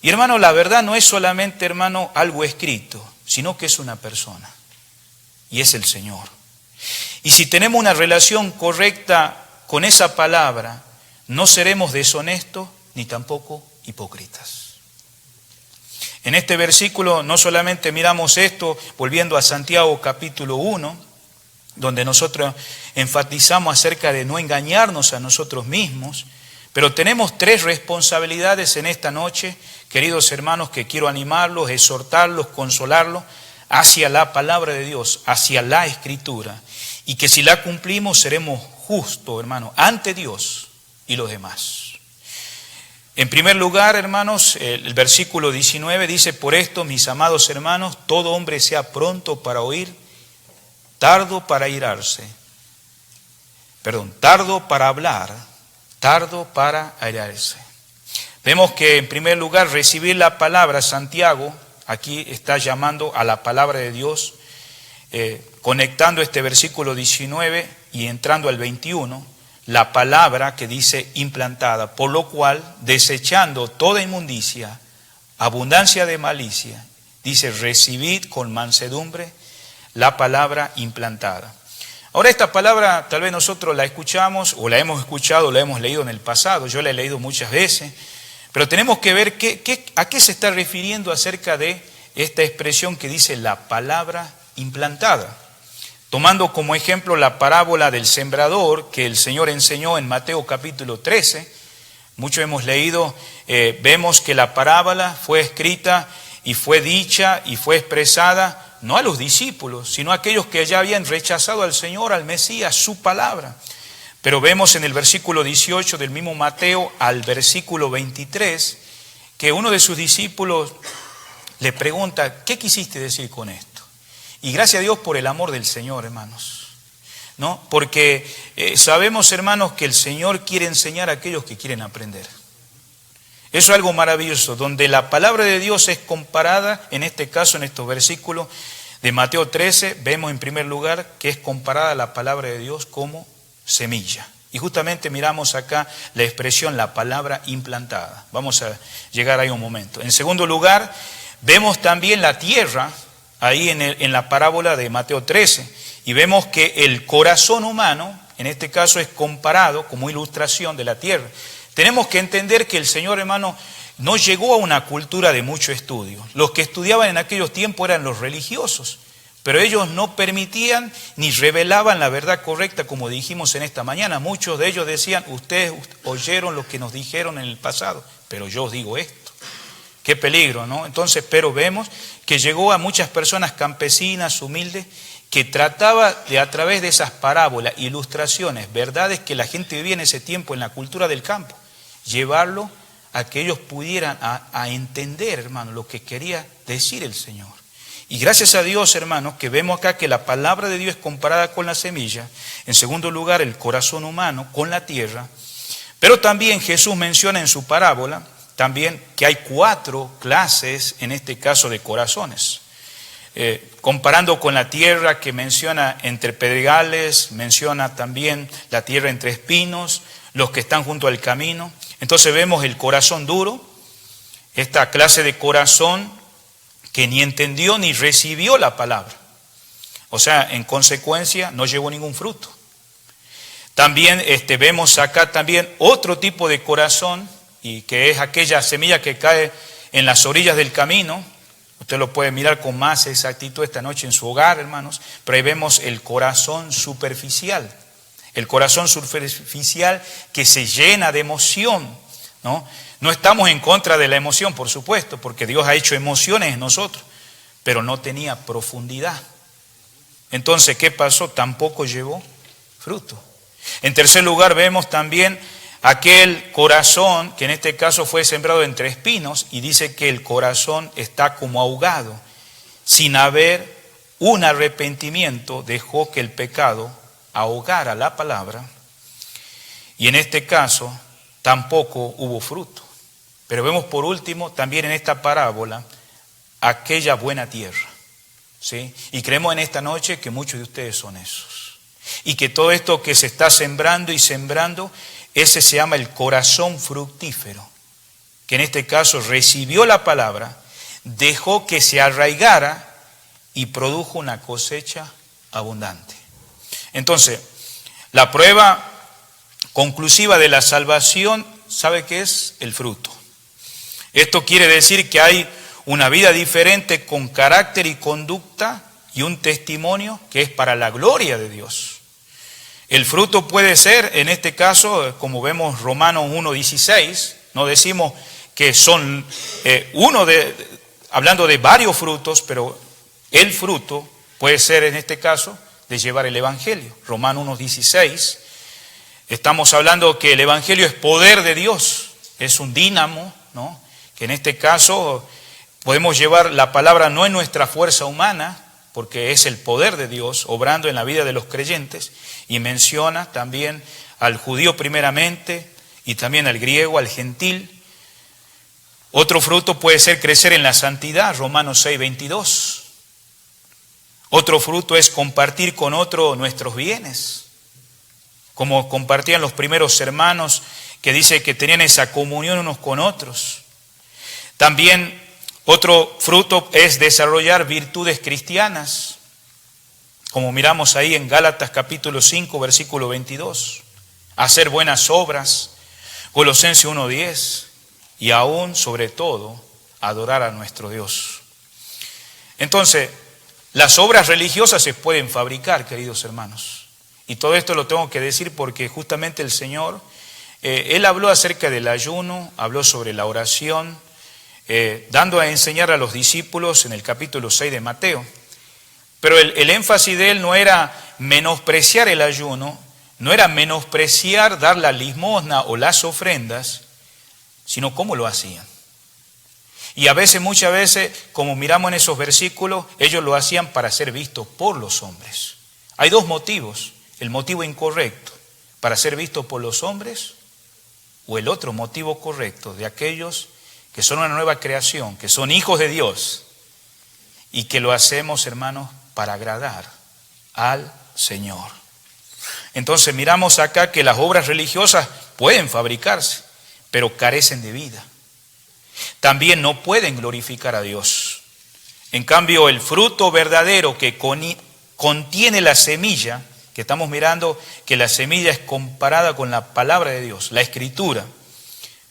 Y hermano, la verdad no es solamente, hermano, algo escrito, sino que es una persona. Y es el Señor. Y si tenemos una relación correcta con esa palabra, no seremos deshonestos ni tampoco hipócritas. En este versículo no solamente miramos esto, volviendo a Santiago capítulo 1, donde nosotros enfatizamos acerca de no engañarnos a nosotros mismos, pero tenemos 3 responsabilidades en esta noche, queridos hermanos, que quiero animarlos, exhortarlos, consolarlos hacia la palabra de Dios, hacia la Escritura, y que si la cumplimos seremos justos, hermanos, ante Dios y los demás. En primer lugar, hermanos, el versículo 19 dice: por esto, mis amados hermanos, todo hombre sea pronto para oír, tardo para hablar, tardo para airarse. Vemos que en primer lugar recibir la palabra, Santiago aquí está llamando a la palabra de Dios, conectando este versículo 19 y entrando al 21, la palabra que dice implantada, por lo cual, desechando toda inmundicia, abundancia de malicia, dice: recibid con mansedumbre la palabra implantada. Ahora esta palabra tal vez nosotros la escuchamos o la hemos escuchado, la hemos leído en el pasado, yo la he leído muchas veces, pero tenemos que ver a qué se está refiriendo acerca de esta expresión que dice la palabra implantada. Tomando como ejemplo la parábola del sembrador que el Señor enseñó en Mateo capítulo 13, mucho hemos leído, vemos que la parábola fue escrita y fue dicha y fue expresada no a los discípulos, sino a aquellos que ya habían rechazado al Señor, al Mesías, su palabra. Pero vemos en el versículo 18 del mismo Mateo al versículo 23 que uno de sus discípulos le pregunta, ¿qué quisiste decir con esto? Y gracias a Dios por el amor del Señor, hermanos, ¿no? Porque sabemos, hermanos, que el Señor quiere enseñar a aquellos que quieren aprender. Eso es algo maravilloso, donde la palabra de Dios es comparada, en este caso, en estos versículos de Mateo 13, vemos en primer lugar que es comparada la palabra de Dios como semilla. Y justamente miramos acá la expresión, la palabra implantada. Vamos a llegar ahí un momento. En segundo lugar, vemos también la tierra, ahí en la parábola de Mateo 13, y vemos que el corazón humano, en este caso, es comparado como ilustración de la tierra. Tenemos que entender que el Señor, hermano, no llegó a una cultura de mucho estudio. Los que estudiaban en aquellos tiempos eran los religiosos, pero ellos no permitían ni revelaban la verdad correcta, como dijimos en esta mañana. Muchos de ellos decían, ustedes oyeron lo que nos dijeron en el pasado, pero yo os digo esto. Qué peligro, ¿no? Entonces, pero vemos que llegó a muchas personas campesinas, humildes, que trataba de, a través de esas parábolas, ilustraciones, verdades que la gente vivía en ese tiempo en la cultura del campo, llevarlo a que ellos pudieran a entender, hermano, lo que quería decir el Señor. Y gracias a Dios, hermanos, que vemos acá que la palabra de Dios es comparada con la semilla. En segundo lugar, el corazón humano con la tierra. Pero también Jesús menciona en su parábola también que hay 4 clases, en este caso, de corazones. Comparando con la tierra que menciona entre pedregales, menciona también la tierra entre espinos, los que están junto al camino. Entonces vemos el corazón duro, esta clase de corazón que ni entendió ni recibió la palabra. O sea, en consecuencia no llevó ningún fruto. También vemos acá también otro tipo de corazón, y que es aquella semilla que cae en las orillas del camino. Usted lo puede mirar con más exactitud esta noche en su hogar, hermanos, pero ahí vemos el corazón superficial. El corazón superficial que se llena de emoción, ¿no? No estamos en contra de la emoción, por supuesto, porque Dios ha hecho emociones en nosotros, pero no tenía profundidad. Entonces, ¿qué pasó? Tampoco llevó fruto. En tercer lugar, vemos también aquel corazón que en este caso fue sembrado entre espinos, y dice que el corazón está como ahogado. Sin haber un arrepentimiento, dejó que el pecado ahogara la palabra, y en este caso tampoco hubo fruto. Pero vemos por último también en esta parábola aquella buena tierra, ¿sí? Y creemos en esta noche que muchos de ustedes son esos, y que todo esto que se está sembrando y sembrando, ese se llama el corazón fructífero, que en este caso recibió la palabra, dejó que se arraigara y produjo una cosecha abundante. Entonces, la prueba conclusiva de la salvación, ¿sabe qué es? El fruto. Esto quiere decir que hay una vida diferente con carácter y conducta y un testimonio que es para la gloria de Dios. El fruto puede ser, en este caso, como vemos Romanos 1:16, no decimos que son hablando de varios frutos, pero el fruto puede ser en este caso de llevar el Evangelio. Romanos 1:16, estamos hablando que el Evangelio es poder de Dios, es un dínamo, ¿no? Que en este caso podemos llevar la palabra no en nuestra fuerza humana, porque es el poder de Dios obrando en la vida de los creyentes, y menciona también al judío primeramente, y también al griego, al gentil. Otro fruto puede ser crecer en la santidad, Romanos 6:22. Otro fruto es compartir con otro nuestros bienes, como compartían los primeros hermanos, que dice que tenían esa comunión unos con otros. También otro fruto es desarrollar virtudes cristianas, como miramos ahí en Gálatas capítulo 5, versículo 22. Hacer buenas obras, Colosenses 1:10, y aún, sobre todo, adorar a nuestro Dios. Entonces, las obras religiosas se pueden fabricar, queridos hermanos. Y todo esto lo tengo que decir porque justamente el Señor, Él habló acerca del ayuno, habló sobre la oración, dando a enseñar a los discípulos en el capítulo 6 de Mateo. Pero el énfasis de Él no era menospreciar el ayuno, no era menospreciar dar la limosna o las ofrendas, sino cómo lo hacían. Y a veces, muchas veces, como miramos en esos versículos, ellos lo hacían para ser vistos por los hombres. Hay dos motivos: el motivo incorrecto, para ser vistos por los hombres, o el otro motivo correcto, de aquellos que son una nueva creación, que son hijos de Dios, y que lo hacemos, hermanos, para agradar al Señor. Entonces miramos acá que las obras religiosas pueden fabricarse, pero carecen de vida. También no pueden glorificar a Dios. En cambio, el fruto verdadero que contiene la semilla, que estamos mirando que la semilla es comparada con la palabra de Dios, la Escritura,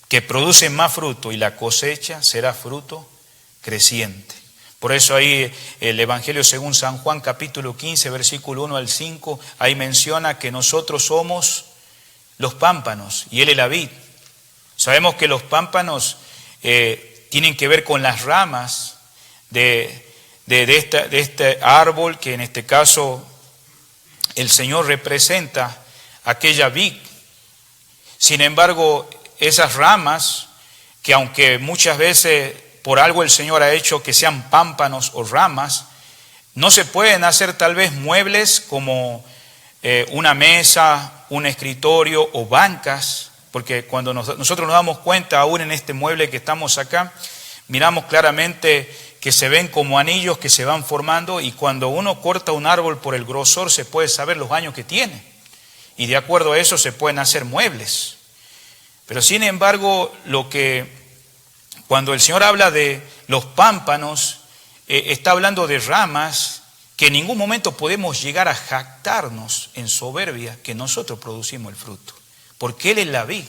que produce más fruto, y la cosecha será fruto creciente. Por eso ahí el Evangelio según San Juan capítulo 15, versículo 1 al 5, ahí menciona que nosotros somos los pámpanos y Él es la vid. Sabemos que los pámpanos tienen que ver con las ramas de este árbol, que en este caso el Señor representa aquella vid. Sin embargo, esas ramas, que aunque muchas veces por algo el Señor ha hecho que sean pámpanos o ramas, no se pueden hacer tal vez muebles como una mesa, un escritorio o bancas, porque cuando nosotros nos damos cuenta, aún en este mueble que estamos acá, miramos claramente que se ven como anillos que se van formando, y cuando uno corta un árbol por el grosor se puede saber los años que tiene, y de acuerdo a eso se pueden hacer muebles. Pero sin embargo, cuando el Señor habla de los pámpanos, está hablando de ramas que en ningún momento podemos llegar a jactarnos en soberbia que nosotros producimos el fruto, porque Él es la vid.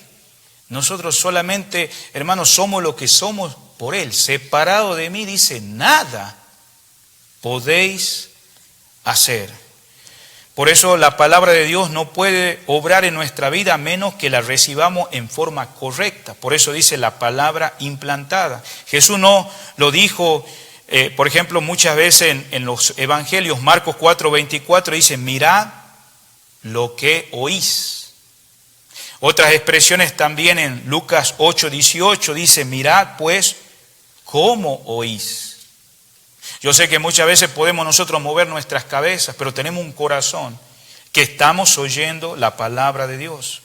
Nosotros solamente, hermanos, somos lo que somos por Él. Separado de mí, dice, nada podéis hacer. Por eso la palabra de Dios no puede obrar en nuestra vida a menos que la recibamos en forma correcta. Por eso dice la palabra implantada. Jesús no lo dijo, por ejemplo, muchas veces en los evangelios. Marcos 4:24 dice, mirad lo que oís. Otras expresiones también en Lucas 8:18 dice, mirad pues cómo oís. Yo sé que muchas veces podemos nosotros mover nuestras cabezas, pero tenemos un corazón que estamos oyendo la palabra de Dios.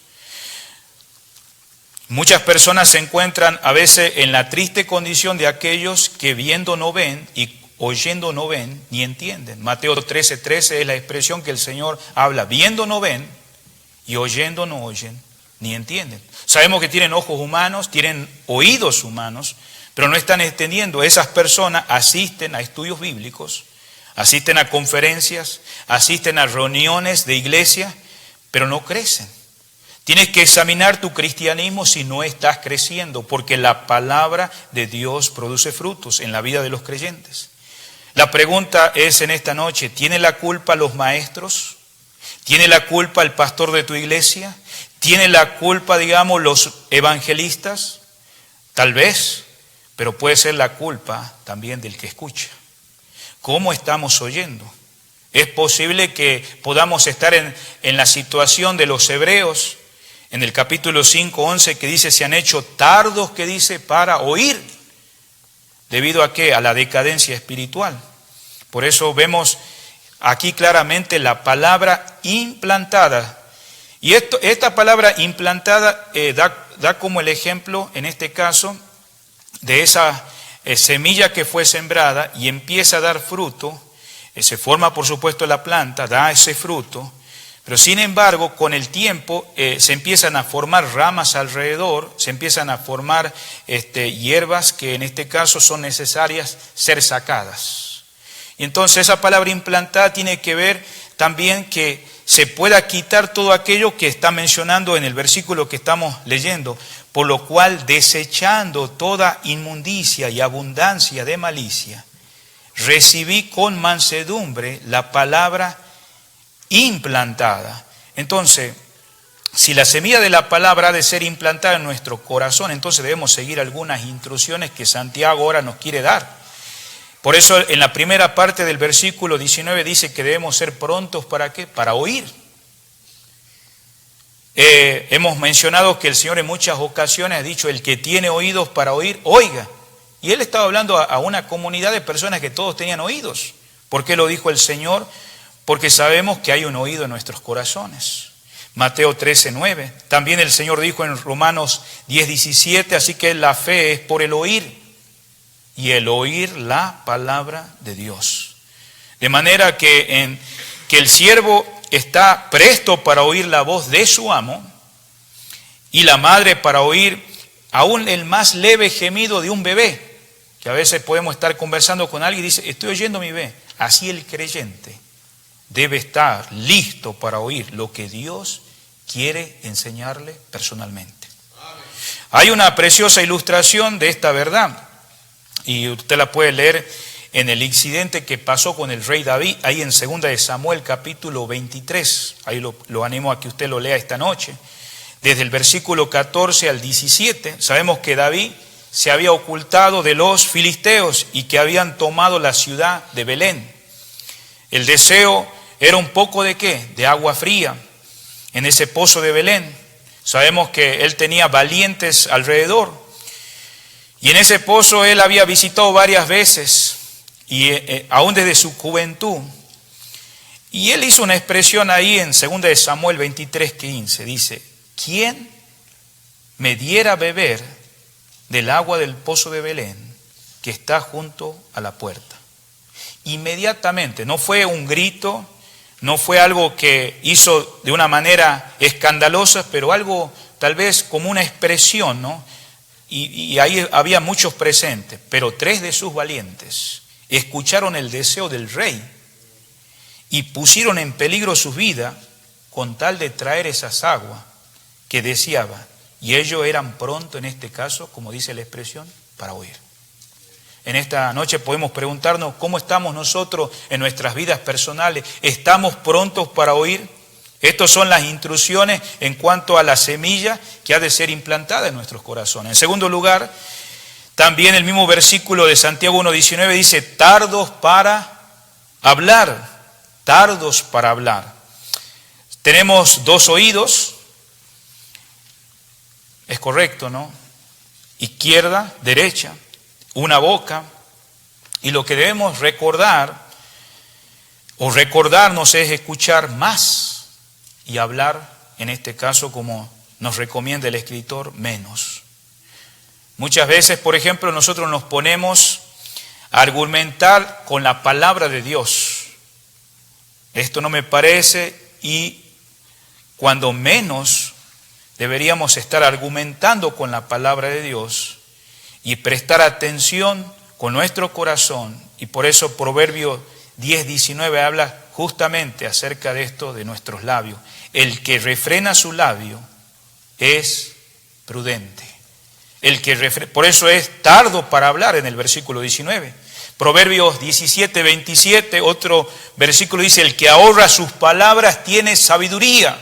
Muchas personas se encuentran a veces en la triste condición de aquellos que viendo no ven y oyendo no ven ni entienden. Mateo 13:13 es la expresión que el Señor habla. Viendo no ven y oyendo no oyen ni entienden. Sabemos que tienen ojos humanos, tienen oídos humanos, pero no están entendiendo. Esas personas asisten a estudios bíblicos, asisten a conferencias, asisten a reuniones de iglesia, pero no crecen. Tienes que examinar tu cristianismo si no estás creciendo, porque la palabra de Dios produce frutos en la vida de los creyentes. La pregunta es en esta noche, ¿tiene la culpa los maestros? ¿Tiene la culpa el pastor de tu iglesia? ¿Tiene la culpa, digamos, los evangelistas? Tal vez, pero puede ser la culpa también del que escucha. ¿Cómo estamos oyendo? Es posible que podamos estar en la situación de los hebreos, en el capítulo 5:11, que dice, se han hecho tardos, que dice, para oír. ¿Debido a qué? A la decadencia espiritual. Por eso vemos aquí claramente la palabra implantada. Y esta palabra implantada da como el ejemplo, en este caso, de esa semilla que fue sembrada y empieza a dar fruto. Se forma, por supuesto, la planta, da ese fruto. Pero sin embargo, con el tiempo se empiezan a formar ramas alrededor, se empiezan a formar hierbas que en este caso son necesarias ser sacadas. Y entonces esa palabra implantada tiene que ver también que se pueda quitar todo aquello que está mencionando en el versículo que estamos leyendo, por lo cual desechando toda inmundicia y abundancia de malicia, recibí con mansedumbre la palabra implantada. Entonces, si la semilla de la palabra ha de ser implantada en nuestro corazón, entonces debemos seguir algunas instrucciones que Santiago ahora nos quiere dar. Por eso en la primera parte del versículo 19 dice que debemos ser prontos ¿para qué? Para oír. Hemos mencionado que el Señor en muchas ocasiones ha dicho, el que tiene oídos para oír, oiga. Y Él estaba hablando a una comunidad de personas que todos tenían oídos. ¿Por qué lo dijo el Señor? Porque sabemos que hay un oído en nuestros corazones. Mateo 13:9. También el Señor dijo en Romanos 10:17, así que la fe es por el oír. Y el oír la palabra de Dios. De manera que el siervo está presto para oír la voz de su amo y la madre para oír aún el más leve gemido de un bebé, que a veces podemos estar conversando con alguien y dice, estoy oyendo a mi bebé. Así el creyente debe estar listo para oír lo que Dios quiere enseñarle personalmente. Hay una preciosa ilustración de esta verdad. Y usted la puede leer en el incidente que pasó con el rey David, ahí en 2 de Samuel capítulo 23. Ahí lo animo a que usted lo lea esta noche. Desde el versículo 14 al 17, sabemos que David se había ocultado de los filisteos y que habían tomado la ciudad de Belén. El deseo era un poco de ¿qué? De agua fría en ese pozo de Belén. Sabemos que él tenía valientes alrededor. Y en ese pozo él había visitado varias veces, y aún desde su juventud. Y él hizo una expresión ahí en 2 de Samuel 23:15. Dice, ¿quién me diera beber del agua del pozo de Belén que está junto a la puerta? Inmediatamente, no fue un grito, no fue algo que hizo de una manera escandalosa, pero algo tal vez como una expresión, ¿no? Y ahí había muchos presentes, pero 3 de sus valientes escucharon el deseo del rey y pusieron en peligro su vida con tal de traer esas aguas que deseaba. Y ellos eran pronto en este caso, como dice la expresión, para oír. En esta noche podemos preguntarnos cómo estamos nosotros en nuestras vidas personales. ¿Estamos prontos para oír? Estas son las instrucciones en cuanto a la semilla que ha de ser implantada en nuestros corazones. En segundo lugar, también el mismo versículo de Santiago 1:19 dice, tardos para hablar, tardos para hablar. Tenemos 2 oídos, es correcto, ¿no? Izquierda, derecha, una boca, y lo que debemos recordar o recordarnos es escuchar más. Y hablar, en este caso, como nos recomienda el escritor, menos. Muchas veces, por ejemplo, nosotros nos ponemos a argumentar con la palabra de Dios. Esto no me parece, y cuando menos deberíamos estar argumentando con la palabra de Dios y prestar atención con nuestro corazón. Y por eso Proverbios 10:19 habla justamente acerca de esto de nuestros labios. El que refrena su labio es prudente. Por eso es tardo para hablar en el versículo 19. Proverbios 17:27, otro versículo dice, el que ahorra sus palabras tiene sabiduría.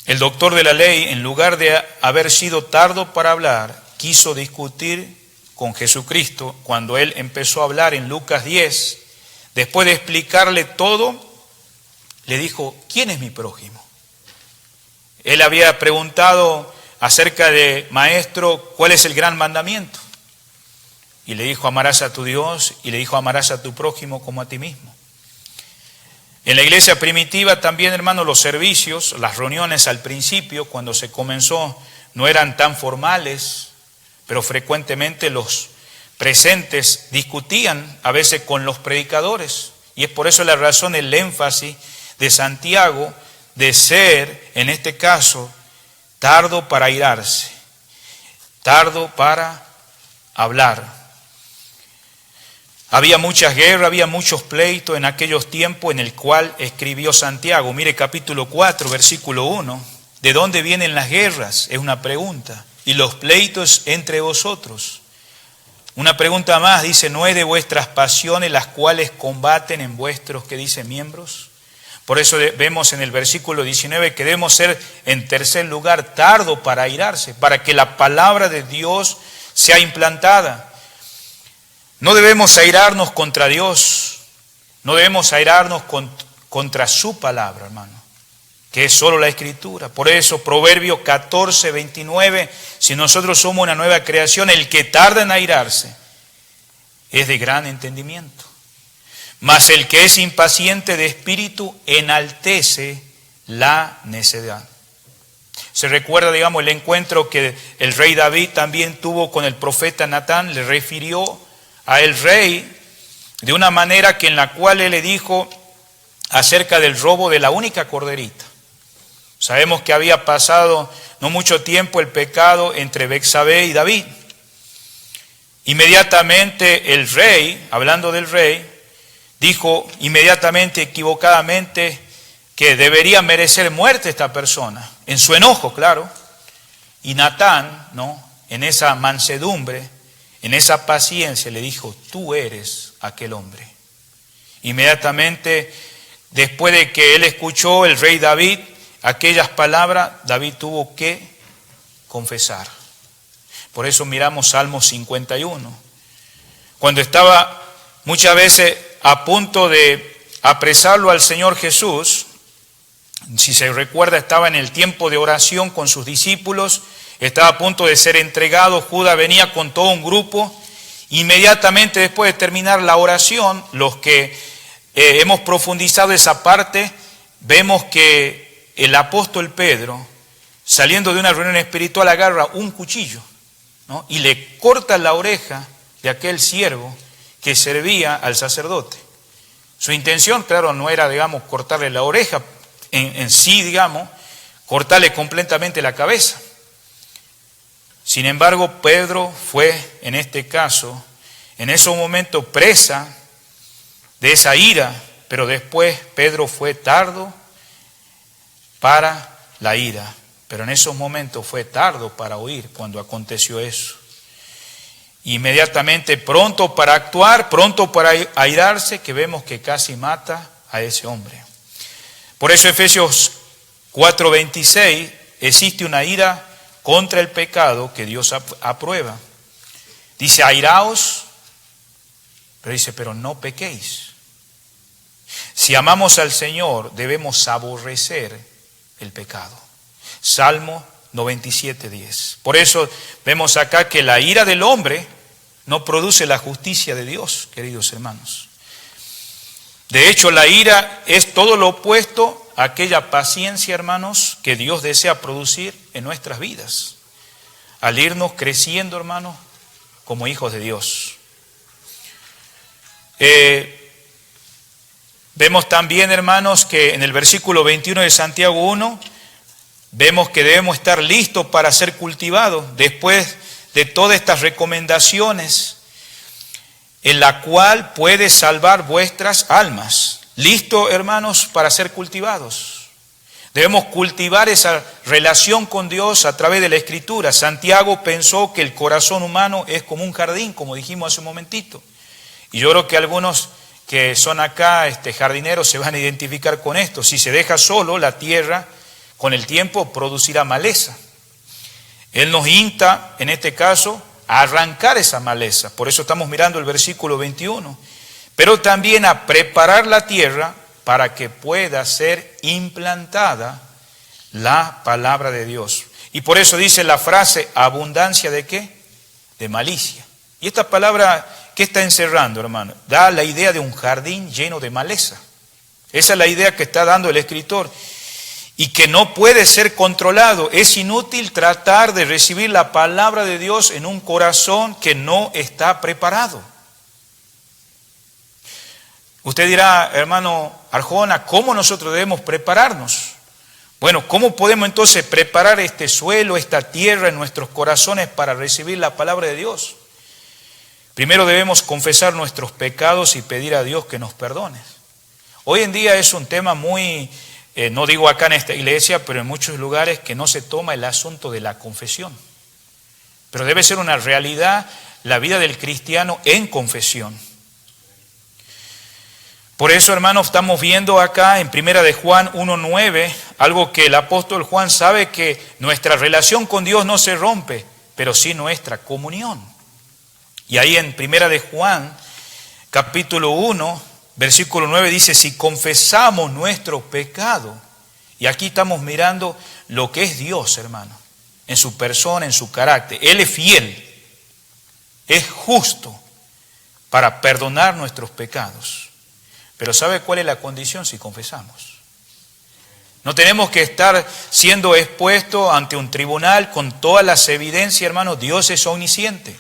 El doctor de la ley, en lugar de haber sido tardo para hablar, quiso discutir con Jesucristo cuando él empezó a hablar en Lucas 10. Después de explicarle todo, le dijo, ¿quién es mi prójimo? Él había preguntado acerca de, maestro, ¿cuál es el gran mandamiento? Y le dijo, amarás a tu Dios, y le dijo, amarás a tu prójimo como a ti mismo. En la iglesia primitiva también, hermanos, los servicios, las reuniones al principio, cuando se comenzó, no eran tan formales, pero frecuentemente los presentes discutían a veces con los predicadores. Y es por eso la razón, el énfasis de Santiago de ser, en este caso, tardo para airarse, tardo para hablar. Había muchas guerras, había muchos pleitos en aquellos tiempos en el cual escribió Santiago. Mire capítulo 4, versículo 1. ¿De dónde vienen las guerras? Es una pregunta. Y los pleitos entre vosotros. Una pregunta más, dice, ¿no es de vuestras pasiones las cuales combaten en vuestros, que dice, miembros? Por eso vemos en el versículo 19 que debemos ser, en tercer lugar, tardo para airarse, para que la palabra de Dios sea implantada. No debemos airarnos contra Dios, no debemos airarnos contra su palabra, hermano, que es solo la Escritura. Por eso, Proverbios 14, 29, si nosotros somos una nueva creación, el que tarda en airarse es de gran entendimiento. Mas el que es impaciente de espíritu enaltece la necedad. Se recuerda, digamos, el encuentro que el rey David también tuvo con el profeta Natán, le refirió a el rey de una manera que en la cual él le dijo acerca del robo de la única corderita. Sabemos que había pasado no mucho tiempo el pecado entre Betsabé y David. Inmediatamente el rey, hablando del rey, dijo inmediatamente, equivocadamente, que debería merecer muerte esta persona, en su enojo, claro. Y Natán, ¿no?, en esa mansedumbre, en esa paciencia, le dijo, tú eres aquel hombre. Inmediatamente, después de que él escuchó, el rey David, aquellas palabras, David tuvo que confesar. Por eso miramos Salmo 51. Cuando estaba muchas veces a punto de apresarlo al Señor Jesús, si se recuerda, estaba en el tiempo de oración con sus discípulos, estaba a punto de ser entregado, Judas venía con todo un grupo. Inmediatamente después de terminar la oración, los que hemos profundizado esa parte, vemos que el apóstol Pedro, saliendo de una reunión espiritual, agarra un cuchillo, ¿no?, y le corta la oreja de aquel siervo que servía al sacerdote. Su intención, claro, no era, digamos, cortarle la oreja en sí, digamos, cortarle completamente la cabeza. Sin embargo, Pedro fue, en este caso, en esos momentos presa de esa ira, pero después Pedro fue tardo para la ira, pero en esos momentos fue tardo para oír cuando aconteció eso. Inmediatamente pronto para actuar, pronto para airarse, que vemos que casi mata a ese hombre. Por eso Efesios 4:26, existe una ira contra el pecado que Dios aprueba. Dice, airaos, pero dice, pero no pequéis. Si amamos al Señor, debemos aborrecer el pecado. Salmo 97:10. Por eso vemos acá que la ira del hombre no produce la justicia de Dios, queridos hermanos. De hecho, la ira es todo lo opuesto a aquella paciencia, hermanos, que Dios desea producir en nuestras vidas, al irnos creciendo, hermanos, como hijos de Dios. Vemos también, hermanos, que en el versículo 21 de Santiago 1, vemos que debemos estar listos para ser cultivados después de todas estas recomendaciones, en la cual puede salvar vuestras almas. Listo, hermanos, para ser cultivados. Debemos cultivar esa relación con Dios a través de la Escritura. Santiago pensó que el corazón humano es como un jardín, como dijimos hace un momentito. Y yo creo que algunos que son acá jardineros se van a identificar con esto. Si se deja solo, la tierra con el tiempo producirá maleza. Él nos insta, en este caso, a arrancar esa maleza. Por eso estamos mirando el versículo 21. Pero también a preparar la tierra para que pueda ser implantada la palabra de Dios. Y por eso dice la frase, abundancia ¿de qué? De malicia. Y esta palabra, ¿qué está encerrando, hermano? Da la idea de un jardín lleno de maleza. Esa es la idea que está dando el escritor. Y que no puede ser controlado. Es inútil tratar de recibir la palabra de Dios en un corazón que no está preparado. Usted dirá, hermano Arjona, ¿cómo nosotros debemos prepararnos? Bueno, ¿cómo podemos entonces preparar este suelo, esta tierra en nuestros corazones para recibir la palabra de Dios? Primero debemos confesar nuestros pecados y pedir a Dios que nos perdone. Hoy en día es un tema muy, no digo acá en esta iglesia, pero en muchos lugares que no se toma el asunto de la confesión. Pero debe ser una realidad la vida del cristiano en confesión. Por eso, hermanos, estamos viendo acá en 1 de Juan 1:9, algo que el apóstol Juan sabe, que nuestra relación con Dios no se rompe, pero sí nuestra comunión. Y ahí en 1 de Juan, capítulo 1, versículo 9 dice, si confesamos nuestro pecado, y aquí estamos mirando lo que es Dios, hermano, en su persona, en su carácter. Él es fiel, es justo para perdonar nuestros pecados. Pero ¿sabe cuál es la condición si confesamos? No tenemos que estar siendo expuestos ante un tribunal con todas las evidencias, hermano. Dios es omnisciente,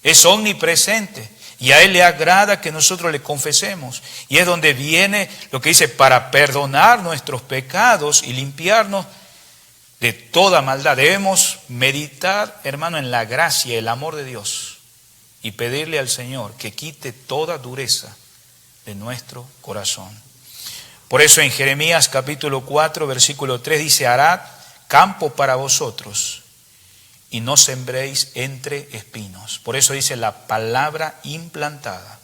es omnipresente, y a Él le agrada que nosotros le confesemos. Y es donde viene lo que dice, para perdonar nuestros pecados y limpiarnos de toda maldad. Debemos meditar, hermano, en la gracia y el amor de Dios y pedirle al Señor que quite toda dureza de nuestro corazón. Por eso en Jeremías capítulo 4, versículo 3 dice, harad campo para vosotros y no sembréis entre espinos. Por eso dice la palabra implantada.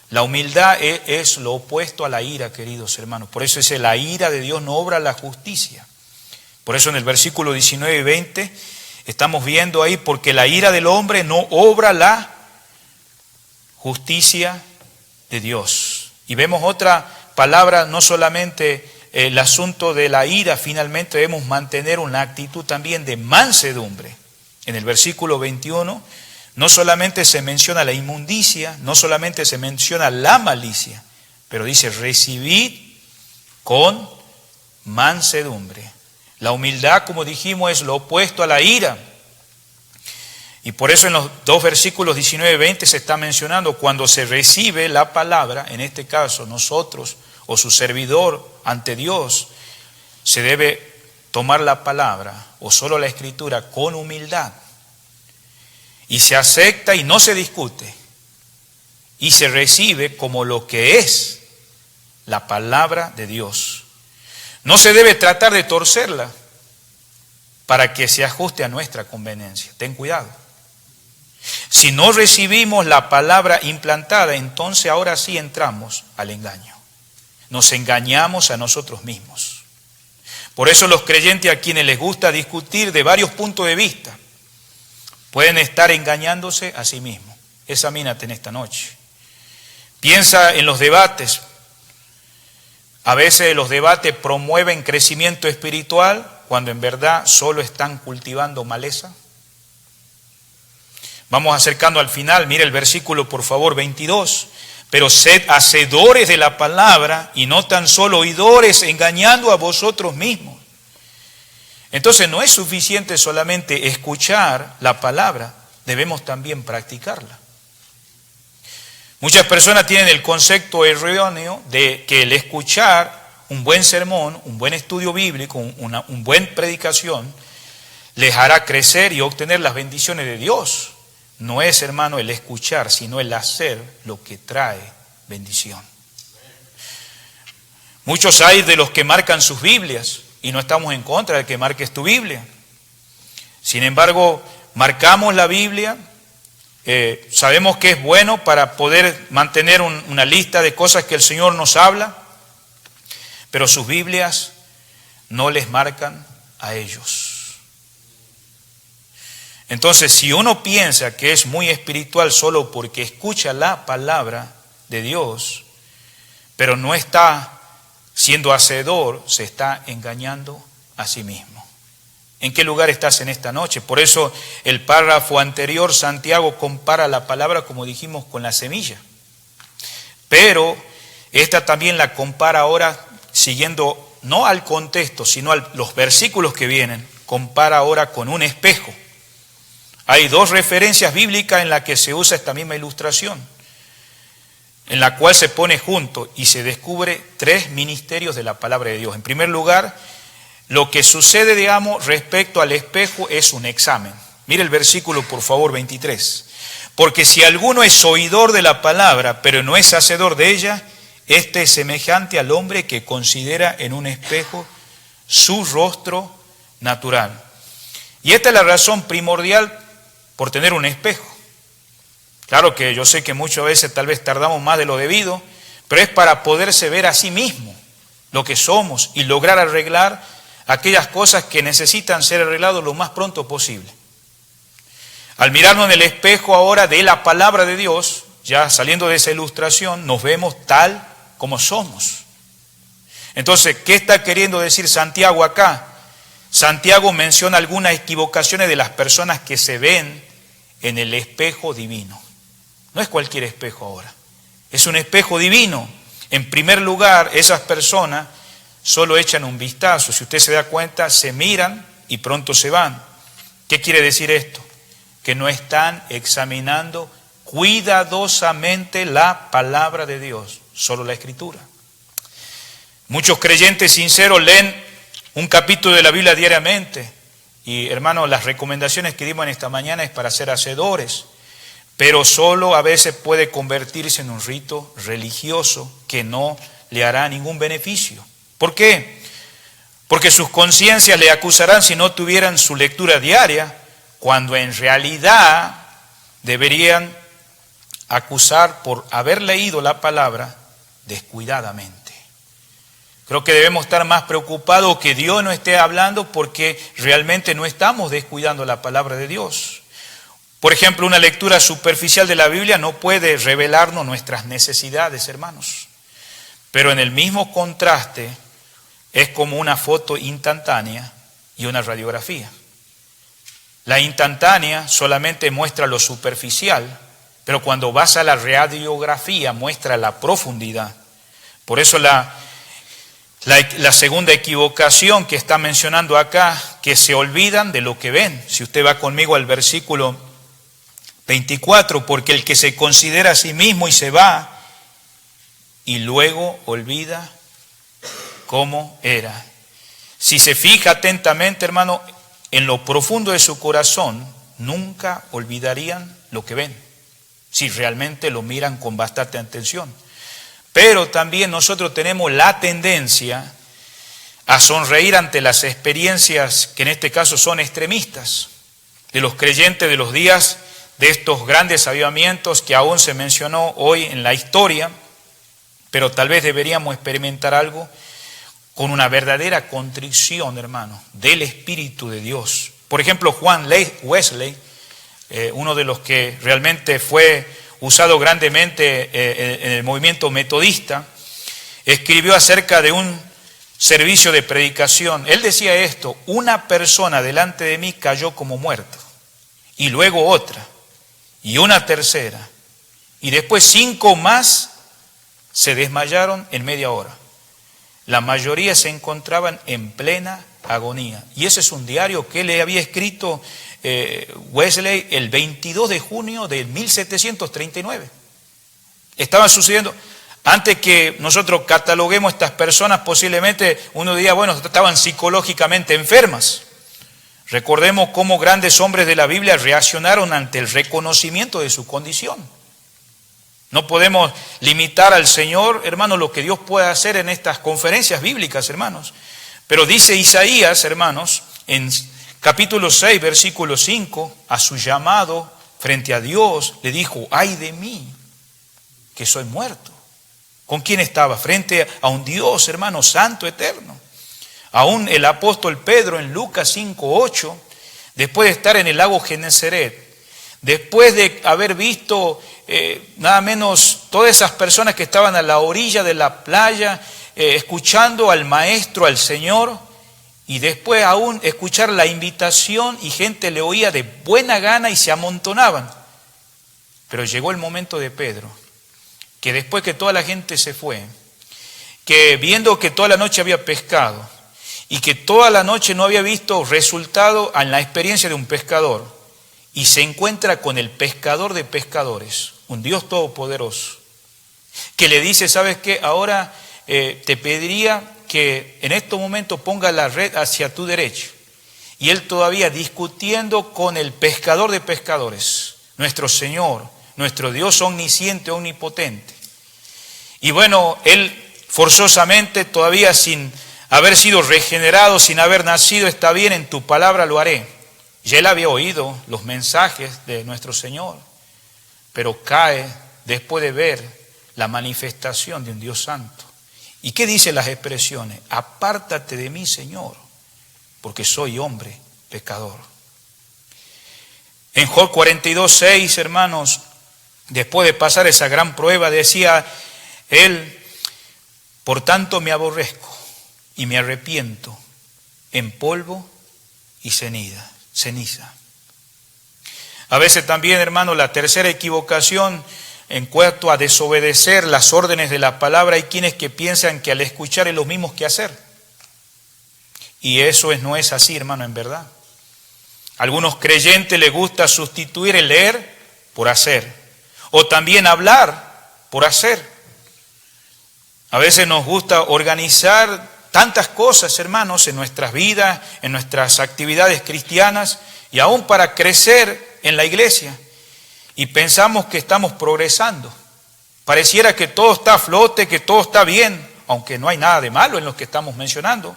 La humildad es lo opuesto a la ira, queridos hermanos. Por eso dice, la ira de Dios no obra la justicia. Por eso en el versículo 19 y 20 estamos viendo ahí, porque la ira del hombre no obra la justicia de Dios. Y vemos otra palabra, no solamente el asunto de la ira, finalmente debemos mantener una actitud también de mansedumbre. En el versículo 21 no solamente se menciona la inmundicia, no solamente se menciona la malicia, pero dice recibid con mansedumbre. La humildad, como dijimos, es lo opuesto a la ira. Y por eso en los dos versículos 19 y 20 se está mencionando cuando se recibe la palabra, en este caso nosotros o su servidor ante Dios, se debe tomar la palabra o solo la escritura con humildad. Y se acepta y no se discute. Y se recibe como lo que es la palabra de Dios. No se debe tratar de torcerla para que se ajuste a nuestra conveniencia. Ten cuidado. Si no recibimos la palabra implantada, entonces ahora sí entramos al engaño. Nos engañamos a nosotros mismos. Por eso los creyentes a quienes les gusta discutir de varios puntos de vista, pueden estar engañándose a sí mismos. Examínate en esta noche. Piensa en los debates. A veces los debates promueven crecimiento espiritual cuando en verdad solo están cultivando maleza. Vamos acercando al final, mire el versículo por favor 22. Pero sed hacedores de la palabra y no tan solo oidores, engañando a vosotros mismos. Entonces no es suficiente solamente escuchar la palabra, debemos también practicarla. Muchas personas tienen el concepto erróneo de que el escuchar un buen sermón, un buen estudio bíblico, una buena predicación, les hará crecer y obtener las bendiciones de Dios. No es, hermano, el escuchar, sino el hacer lo que trae bendición. Muchos hay de los que marcan sus Biblias, y no estamos en contra de que marques tu Biblia. Sin embargo, marcamos la Biblia. Sabemos que es bueno para poder mantener una lista de cosas que el Señor nos habla, pero sus Biblias no les marcan a ellos. Entonces, si uno piensa que es muy espiritual solo porque escucha la palabra de Dios, pero no está siendo hacedor, se está engañando a sí mismo. ¿En qué lugar estás en esta noche? Por eso el párrafo anterior, Santiago compara la palabra, como dijimos, con la semilla. Pero esta también la compara ahora siguiendo no al contexto, sino a los versículos que vienen. Compara ahora con un espejo. Hay dos referencias bíblicas en las que se usa esta misma ilustración, en la cual se pone junto y se descubre tres ministerios de la palabra de Dios. En primer lugar, lo que sucede, digamos, respecto al espejo es un examen. Mire el versículo, por favor, 23. Porque si alguno es oidor de la palabra, pero no es hacedor de ella, este es semejante al hombre que considera en un espejo su rostro natural. Y esta es la razón primordial por tener un espejo. Claro que yo sé que muchas veces tal vez tardamos más de lo debido, pero es para poderse ver a sí mismo lo que somos y lograr arreglar aquellas cosas que necesitan ser arregladas lo más pronto posible. Al mirarnos en el espejo ahora de la palabra de Dios, ya saliendo de esa ilustración, nos vemos tal como somos. Entonces, ¿qué está queriendo decir Santiago acá? Santiago menciona algunas equivocaciones de las personas que se ven en el espejo divino. No es cualquier espejo ahora, es un espejo divino. En primer lugar, esas personas solo echan un vistazo. Si usted se da cuenta, se miran y pronto se van. ¿Qué quiere decir esto? Que no están examinando cuidadosamente la palabra de Dios, solo la Escritura. Muchos creyentes sinceros leen un capítulo de la Biblia diariamente. Y hermanos, las recomendaciones que dimos en esta mañana es para ser hacedores. Pero solo a veces puede convertirse en un rito religioso que no le hará ningún beneficio. ¿Por qué? Porque sus conciencias le acusarán si no tuvieran su lectura diaria, cuando en realidad deberían acusar por haber leído la palabra descuidadamente. Creo que debemos estar más preocupados que Dios no esté hablando porque realmente no estamos descuidando la palabra de Dios. Por ejemplo, una lectura superficial de la Biblia no puede revelarnos nuestras necesidades, hermanos. Pero en el mismo contraste es como una foto instantánea y una radiografía. La instantánea solamente muestra lo superficial, pero cuando vas a la radiografía muestra la profundidad. Por eso la segunda equivocación que está mencionando acá, que se olvidan de lo que ven. Si usted va conmigo al versículo 24, porque el que se considera a sí mismo y se va, y luego olvida cómo era. Si se fija atentamente, hermano, en lo profundo de su corazón, nunca olvidarían lo que ven, si realmente lo miran con bastante atención. Pero también nosotros tenemos la tendencia a sonreír ante las experiencias que en este caso son extremistas, de los creyentes de los días de estos grandes avivamientos que aún se mencionó hoy en la historia, pero tal vez deberíamos experimentar algo con una verdadera contrición, hermano, del Espíritu de Dios. Por ejemplo, Juan Wesley, uno de los que realmente fue usado grandemente en el movimiento metodista, escribió acerca de un servicio de predicación. Él decía esto: una persona delante de mí cayó como muerto, y luego otra, y una tercera, y después 5 más se desmayaron en media hora. La mayoría se encontraban en plena agonía. Y ese es un diario que le había escrito Wesley el 22 de junio de 1739. Estaban sucediendo, antes que nosotros cataloguemos a estas personas, posiblemente uno diría, bueno, estaban psicológicamente enfermas. Recordemos cómo grandes hombres de la Biblia reaccionaron ante el reconocimiento de su condición. No podemos limitar al Señor, hermanos, lo que Dios puede hacer en estas conferencias bíblicas, hermanos. Pero dice Isaías, hermanos, en capítulo 6, versículo 5, a su llamado frente a Dios, le dijo: ay de mí, que soy muerto. ¿Con quién estaba? Frente a un Dios, hermano, santo, eterno. Aún el apóstol Pedro en Lucas 5, 8, después de estar en el lago Genesaret, después de haber visto nada menos todas esas personas que estaban a la orilla de la playa, escuchando al Maestro, al Señor, y después aún escuchar la invitación y gente le oía de buena gana y se amontonaban. Pero llegó el momento de Pedro, que después que toda la gente se fue, que viendo que toda la noche había pescado y que toda la noche no había visto resultado en la experiencia de un pescador, y se encuentra con el pescador de pescadores, un Dios todopoderoso, que le dice: ¿sabes qué? Ahora te pediría que en estos momentos ponga la red hacia tu derecha. Y él todavía discutiendo con el pescador de pescadores. nuestro Señor, nuestro Dios omnisciente, omnipotente. Y bueno, Él forzosamente, todavía sin haber sido regenerado, sin haber nacido, está bien, en tu palabra lo haré. Y Él había oído los mensajes de nuestro Señor, pero cae después de ver la manifestación de un Dios santo. ¿Y qué dicen las expresiones? Apártate de mí, Señor, porque soy hombre pecador. En Job 42:6, hermanos, después de pasar esa gran prueba, decía él: por tanto me aborrezco y me arrepiento en polvo y ceniza. A veces también, hermanos, la tercera equivocación en cuanto a desobedecer las órdenes de la palabra, hay quienes que piensan que al escuchar es lo mismo que hacer. Y eso no es así, hermano, en verdad. A algunos creyentes les gusta sustituir el leer por hacer, o también hablar por hacer. A veces nos gusta organizar tantas cosas, hermanos, en nuestras vidas, en nuestras actividades cristianas, y aún para crecer en la iglesia. Y pensamos que estamos progresando. Pareciera que todo está a flote, que todo está bien, aunque no hay nada de malo en lo que estamos mencionando.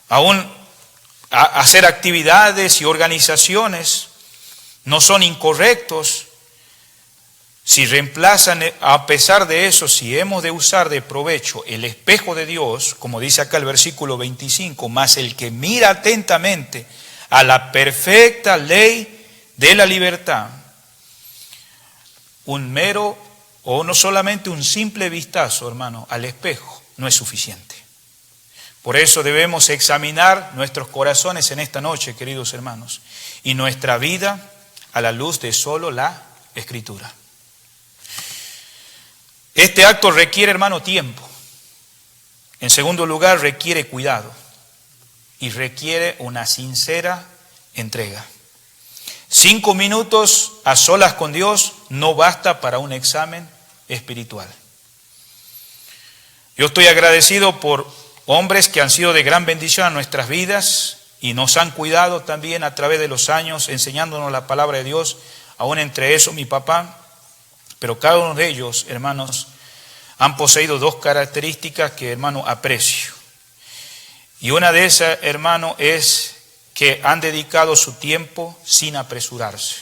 Aún hacer actividades y organizaciones no son incorrectos si reemplazan, a pesar de eso, si hemos de usar de provecho el espejo de Dios, como dice acá el versículo 25, más el que mira atentamente a la perfecta ley de la libertad. Un mero o no solamente un simple vistazo, hermano, al espejo no es suficiente. Por eso debemos examinar nuestros corazones en esta noche, queridos hermanos, y nuestra vida a la luz de solo la Escritura. Este acto requiere, hermano, tiempo. En segundo lugar, requiere cuidado y requiere una sincera entrega. 5 minutos a solas con Dios no basta para un examen espiritual. Yo estoy agradecido por hombres que han sido de gran bendición a nuestras vidas y nos han cuidado también a través de los años, enseñándonos la palabra de Dios, aún entre eso mi papá. Pero cada uno de ellos, hermanos, han poseído 2 características que, hermano, aprecio. Y una de esas, hermano, es que han dedicado su tiempo sin apresurarse.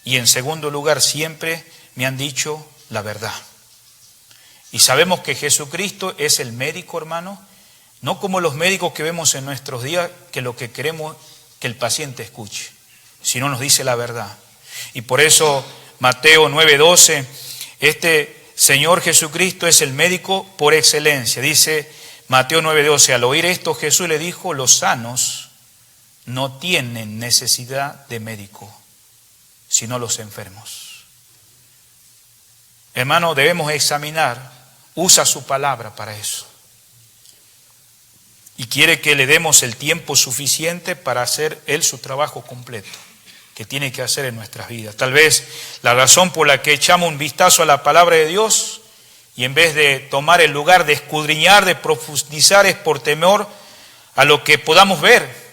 Y en segundo lugar, siempre me han dicho la verdad. Y sabemos que Jesucristo es el médico, hermano, no como los médicos que vemos en nuestros días, que lo que queremos que el paciente escuche, sino nos dice la verdad. Y por eso Mateo 9:12, este Señor Jesucristo es el médico por excelencia. Dice Mateo 9:12, al oír esto Jesús le dijo: los sanos no tienen necesidad de médico, sino los enfermos. Hermano, debemos examinar, usa su palabra para eso. Y quiere que le demos el tiempo suficiente para hacer Él su trabajo completo, que tiene que hacer en nuestras vidas. Tal vez la razón por la que echamos un vistazo a la palabra de Dios y en vez de tomar el lugar de escudriñar, de profundizar, es por temor a lo que podamos ver.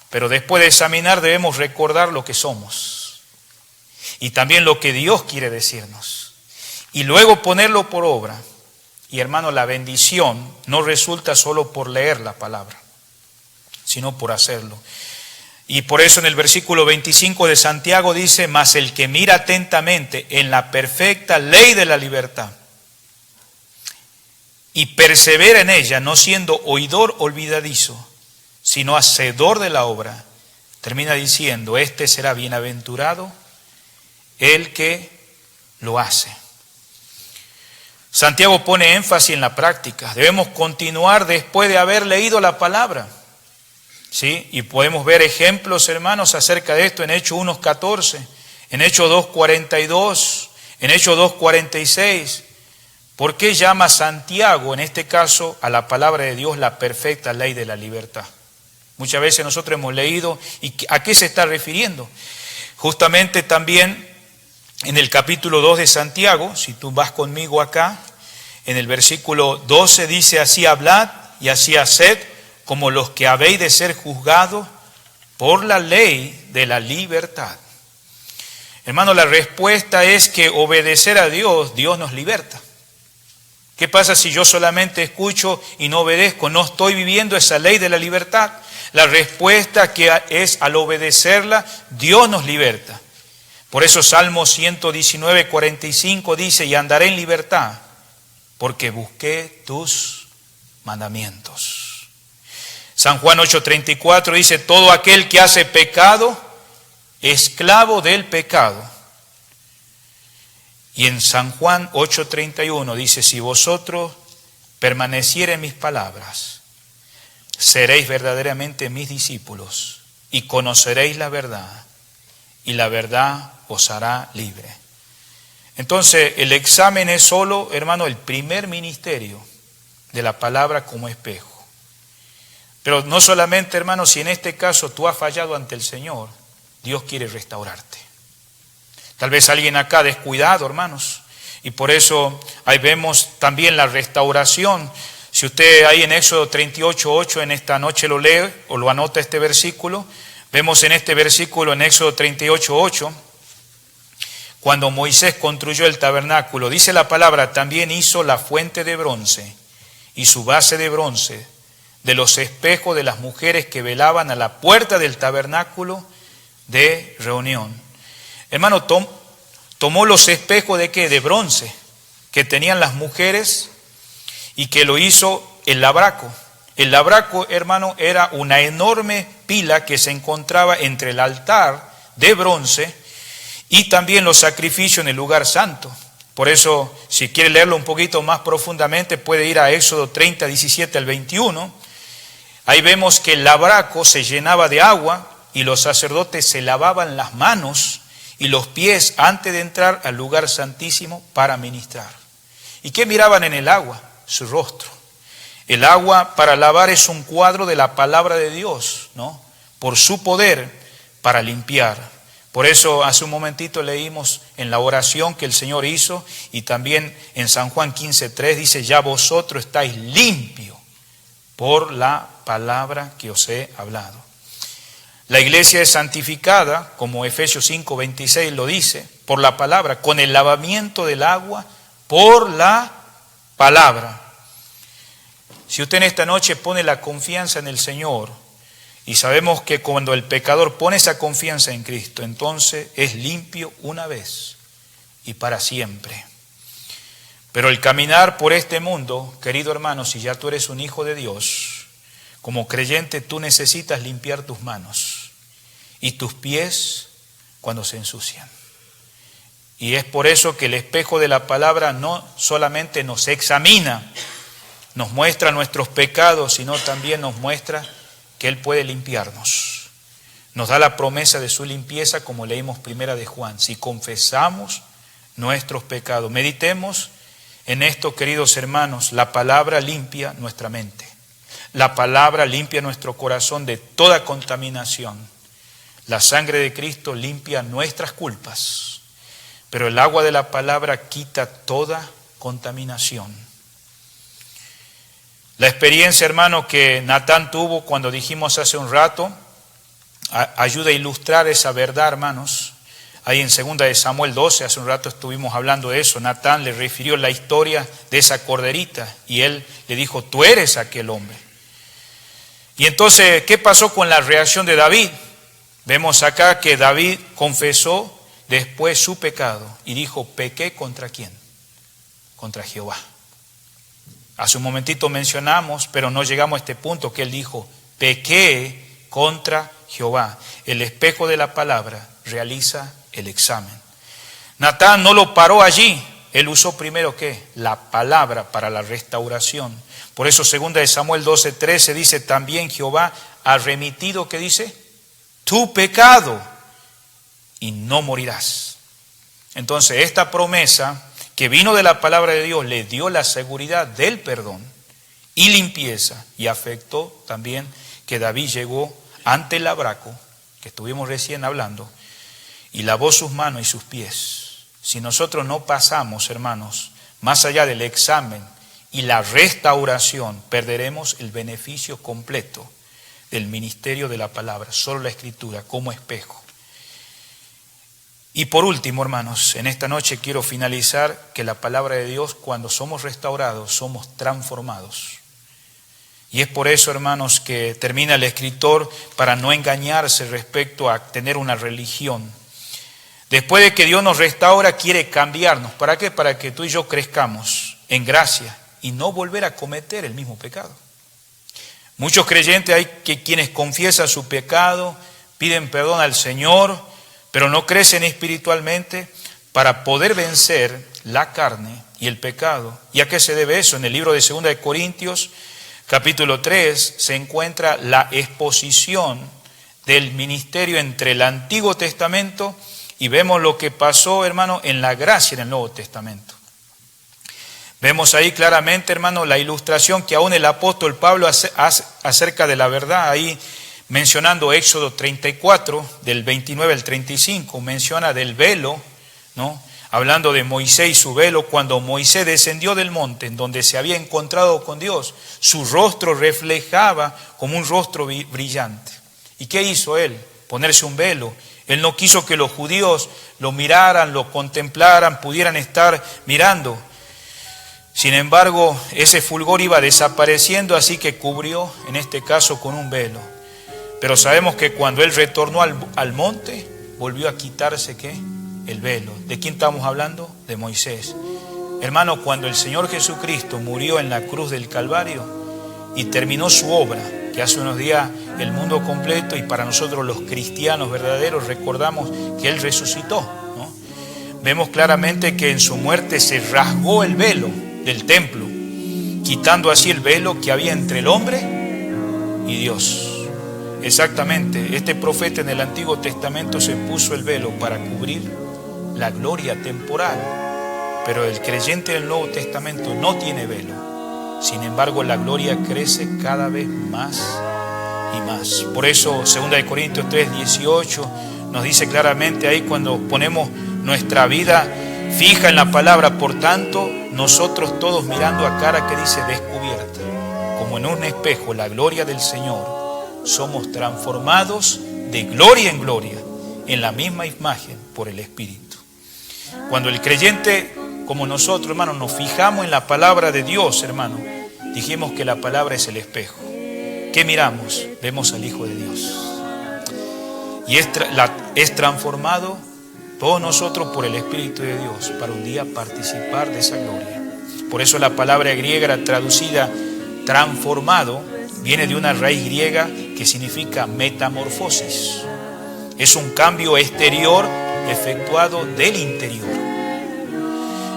Pero después de examinar debemos recordar lo que somos y también lo que Dios quiere decirnos y luego ponerlo por obra. Y hermano, la bendición no resulta solo por leer la palabra, sino por hacerlo. Y por eso en el versículo 25 de Santiago dice: mas el que mira atentamente en la perfecta ley de la libertad y persevera en ella, no siendo oidor olvidadizo, sino hacedor de la obra, termina diciendo: este será bienaventurado el que lo hace. Santiago pone énfasis en la práctica. Debemos continuar después de haber leído la palabra. ¿Sí? Y podemos ver ejemplos, hermanos, acerca de esto en Hechos 1:14, en Hechos 2:42, en Hechos 2:46. ¿Por qué llama Santiago, en este caso, a la palabra de Dios la perfecta ley de la libertad? Muchas veces nosotros hemos leído, ¿y a qué se está refiriendo? Justamente también en el capítulo 2 de Santiago, si tú vas conmigo acá, en el versículo 12 dice: así hablad y así haced, como los que habéis de ser juzgados por la ley de la libertad. Hermano, la respuesta es que obedecer a Dios, Dios nos liberta. ¿Qué pasa si yo solamente escucho y no obedezco? No estoy viviendo esa ley de la libertad. La respuesta que es al obedecerla, Dios nos liberta. Por eso Salmo 119, 45 dice, y andaré en libertad, porque busqué tus mandamientos. San Juan 8:34 dice, todo aquel que hace pecado, esclavo del pecado. Y en San Juan 8:31 dice, si vosotros permaneciereis en mis palabras, seréis verdaderamente mis discípulos y conoceréis la verdad, y la verdad os hará libre. Entonces, el examen es solo, hermano, el primer ministerio de la palabra como espejo. Pero no solamente, hermano, si en este caso tú has fallado ante el Señor, Dios quiere restaurarte. Tal vez alguien acá descuidado, hermanos, y por eso ahí vemos también la restauración. Si usted ahí en Éxodo 38:8 en esta noche lo lee o lo anota este versículo, vemos en este versículo en Éxodo 38:8, cuando Moisés construyó el tabernáculo, dice la palabra, también hizo la fuente de bronce y su base de bronce de los espejos de las mujeres que velaban a la puerta del tabernáculo de reunión. Hermano, tomó los espejos ¿de qué? De bronce que tenían las mujeres y que lo hizo el labraco. El labraco, hermano, era una enorme pila que se encontraba entre el altar de bronce y también los sacrificios en el lugar santo. Por eso, si quiere leerlo un poquito más profundamente, puede ir a Éxodo 30, 17 al 21. Ahí vemos que el labraco se llenaba de agua y los sacerdotes se lavaban las manos y los pies antes de entrar al lugar santísimo para ministrar. ¿Y qué miraban en el agua? Su rostro. El agua para lavar es un cuadro de la palabra de Dios, ¿no? Por su poder para limpiar. Por eso hace un momentito leímos en la oración que el Señor hizo y también en San Juan 15:3 dice, ya vosotros estáis limpios por la palabra que os he hablado. La iglesia es santificada, como Efesios 5:26 lo dice, por la palabra, con el lavamiento del agua por la palabra. Si usted en esta noche pone la confianza en el Señor, y sabemos que cuando el pecador pone esa confianza en Cristo, entonces es limpio una vez y para siempre. Pero el caminar por este mundo, querido hermano, si ya tú eres un hijo de Dios, como creyente tú necesitas limpiar tus manos y tus pies cuando se ensucian. Y es por eso que el espejo de la palabra no solamente nos examina, nos muestra nuestros pecados, sino también nos muestra que Él puede limpiarnos. Nos da la promesa de su limpieza, como leímos primera de Juan, si confesamos nuestros pecados. Meditemos en esto, queridos hermanos, la palabra limpia nuestra mente. La palabra limpia nuestro corazón de toda contaminación. La sangre de Cristo limpia nuestras culpas, pero el agua de la palabra quita toda contaminación. La experiencia, hermano, que Natán tuvo cuando dijimos hace un rato, ayuda a ilustrar esa verdad, hermanos. Ahí en 2 de Samuel 12, hace un rato estuvimos hablando de eso. Natán le refirió la historia de esa corderita y él le dijo, tú eres aquel hombre. Y entonces, ¿qué pasó con la reacción de David? Vemos acá que David confesó después su pecado y dijo, ¿pequé contra quién? Contra Jehová. Hace un momentito mencionamos, pero no llegamos a este punto, que él dijo, pequé contra Jehová. El espejo de la palabra realiza el examen. Natán no lo paró allí, él usó primero ¿qué? La palabra para la restauración. Por eso 2 de Samuel 12:13 dice, también Jehová ha remitido, ¿qué dice? Tu pecado y no morirás. Entonces esta promesa que vino de la palabra de Dios le dio la seguridad del perdón y limpieza, y afectó también que David llegó ante el labraco, que estuvimos recién hablando, y lavó sus manos y sus pies. Si nosotros no pasamos, hermanos, más allá del examen y la restauración, perderemos el beneficio completo del ministerio de la palabra, solo la Escritura como espejo. Y por último, hermanos, en esta noche quiero finalizar que la palabra de Dios, cuando somos restaurados, somos transformados. Y es por eso, hermanos, que termina el escritor para no engañarse respecto a tener una religión. Después de que Dios nos restaura, quiere cambiarnos. ¿Para qué? Para que tú y yo crezcamos en gracia y no volver a cometer el mismo pecado. Muchos creyentes hay que quienes confiesan su pecado, piden perdón al Señor, pero no crecen espiritualmente para poder vencer la carne y el pecado. ¿Y a qué se debe eso? En el libro de 2 de Corintios, capítulo 3, se encuentra la exposición del ministerio entre el Antiguo Testamento y vemos lo que pasó, hermano, en la gracia en el Nuevo Testamento. Vemos ahí claramente, hermano, la ilustración que aún el apóstol Pablo hace acerca de la verdad. Ahí mencionando Éxodo 34, del 29 al 35, menciona del velo, ¿no? Hablando de Moisés y su velo, cuando Moisés descendió del monte en donde se había encontrado con Dios, su rostro reflejaba como un rostro brillante. ¿Y qué hizo él? Ponerse un velo. Él no quiso que los judíos lo miraran, lo contemplaran, pudieran estar mirando. Sin embargo, ese fulgor iba desapareciendo, así que cubrió, en este caso, con un velo. Pero sabemos que cuando él retornó al monte, volvió a quitarse, ¿qué? El velo. ¿De quién estamos hablando? De Moisés. Hermano, cuando el Señor Jesucristo murió en la cruz del Calvario y terminó su obra, que hace unos días el mundo completo y para nosotros los cristianos verdaderos recordamos que Él resucitó, ¿no? Vemos claramente que en su muerte se rasgó el velo del templo, quitando así el velo que había entre el hombre y Dios. Exactamente, este profeta en el Antiguo Testamento se puso el velo para cubrir la gloria temporal, pero el creyente del Nuevo Testamento no tiene velo. Sin embargo, la gloria crece cada vez más y más. Por eso 2 Corintios 3:18 nos dice claramente ahí, cuando ponemos nuestra vida fija en la palabra, por tanto, nosotros todos mirando a cara que dice descubierta, como en un espejo, la gloria del Señor, somos transformados de gloria en gloria, en la misma imagen por el Espíritu. Cuando el creyente, como nosotros, hermanos, nos fijamos en la palabra de Dios, hermano, dijimos que la palabra es el espejo. ¿Qué miramos? Vemos al Hijo de Dios. Y es transformado todos nosotros por el Espíritu de Dios para un día participar de esa gloria. Por eso la palabra griega traducida transformado viene de una raíz griega que significa metamorfosis. Es un cambio exterior efectuado del interior.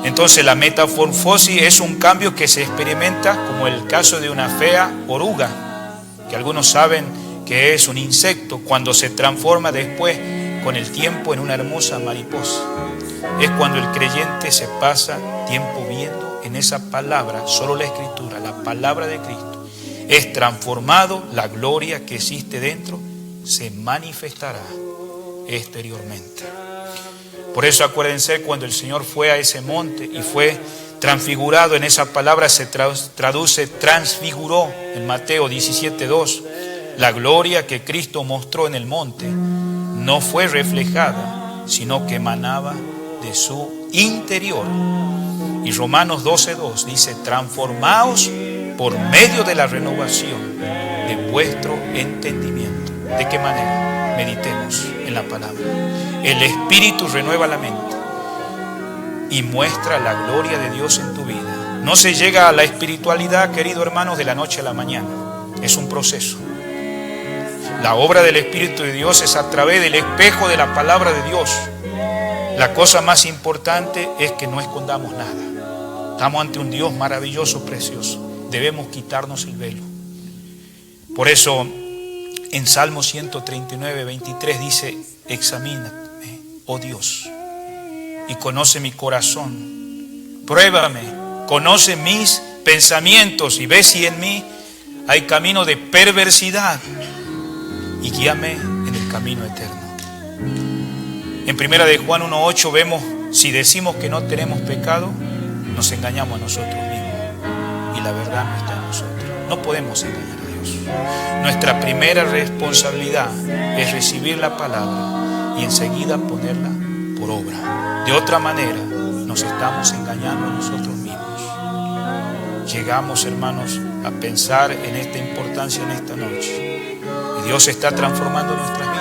Entonces la metamorfosis es un cambio que se experimenta, como el caso de una fea oruga, que algunos saben que es un insecto, cuando se transforma después con el tiempo en una hermosa mariposa. Es cuando el creyente se pasa tiempo viendo en esa palabra, solo la Escritura, la palabra de Cristo. Es transformado, la gloria que existe dentro se manifestará exteriormente. Por eso acuérdense, cuando el Señor fue a ese monte y fue transfigurado, en esa palabra se traduce transfiguró en Mateo 17:2. La gloria que Cristo mostró en el monte no fue reflejada, sino que emanaba de su interior. Y Romanos 12:2 dice, transformaos por medio de la renovación de vuestro entendimiento. ¿De qué manera? Meditemos en la palabra. El Espíritu renueva la mente y muestra la gloria de Dios en tu vida. No se llega a la espiritualidad, queridos hermanos, de la noche a la mañana. Es un proceso. La obra del Espíritu de Dios es a través del espejo de la palabra de Dios. La cosa más importante es que no escondamos nada. Estamos ante un Dios maravilloso, precioso. Debemos quitarnos el velo. Por eso en Salmo 139:23 dice, examíname, oh Dios, y conoce mi corazón. Pruébame, conoce mis pensamientos y ve si en mí hay camino de perversidad y guíame en el camino eterno. En 1 de Juan 1:8 vemos, si decimos que no tenemos pecado, nos engañamos a nosotros mismos y la verdad no está en nosotros. No podemos engañar a Dios. Nuestra primera responsabilidad es recibir la palabra y enseguida ponerla por obra. De otra manera, nos estamos engañando a nosotros mismos. Llegamos, hermanos, a pensar en esta importancia en esta noche. Y Dios está transformando nuestras vidas.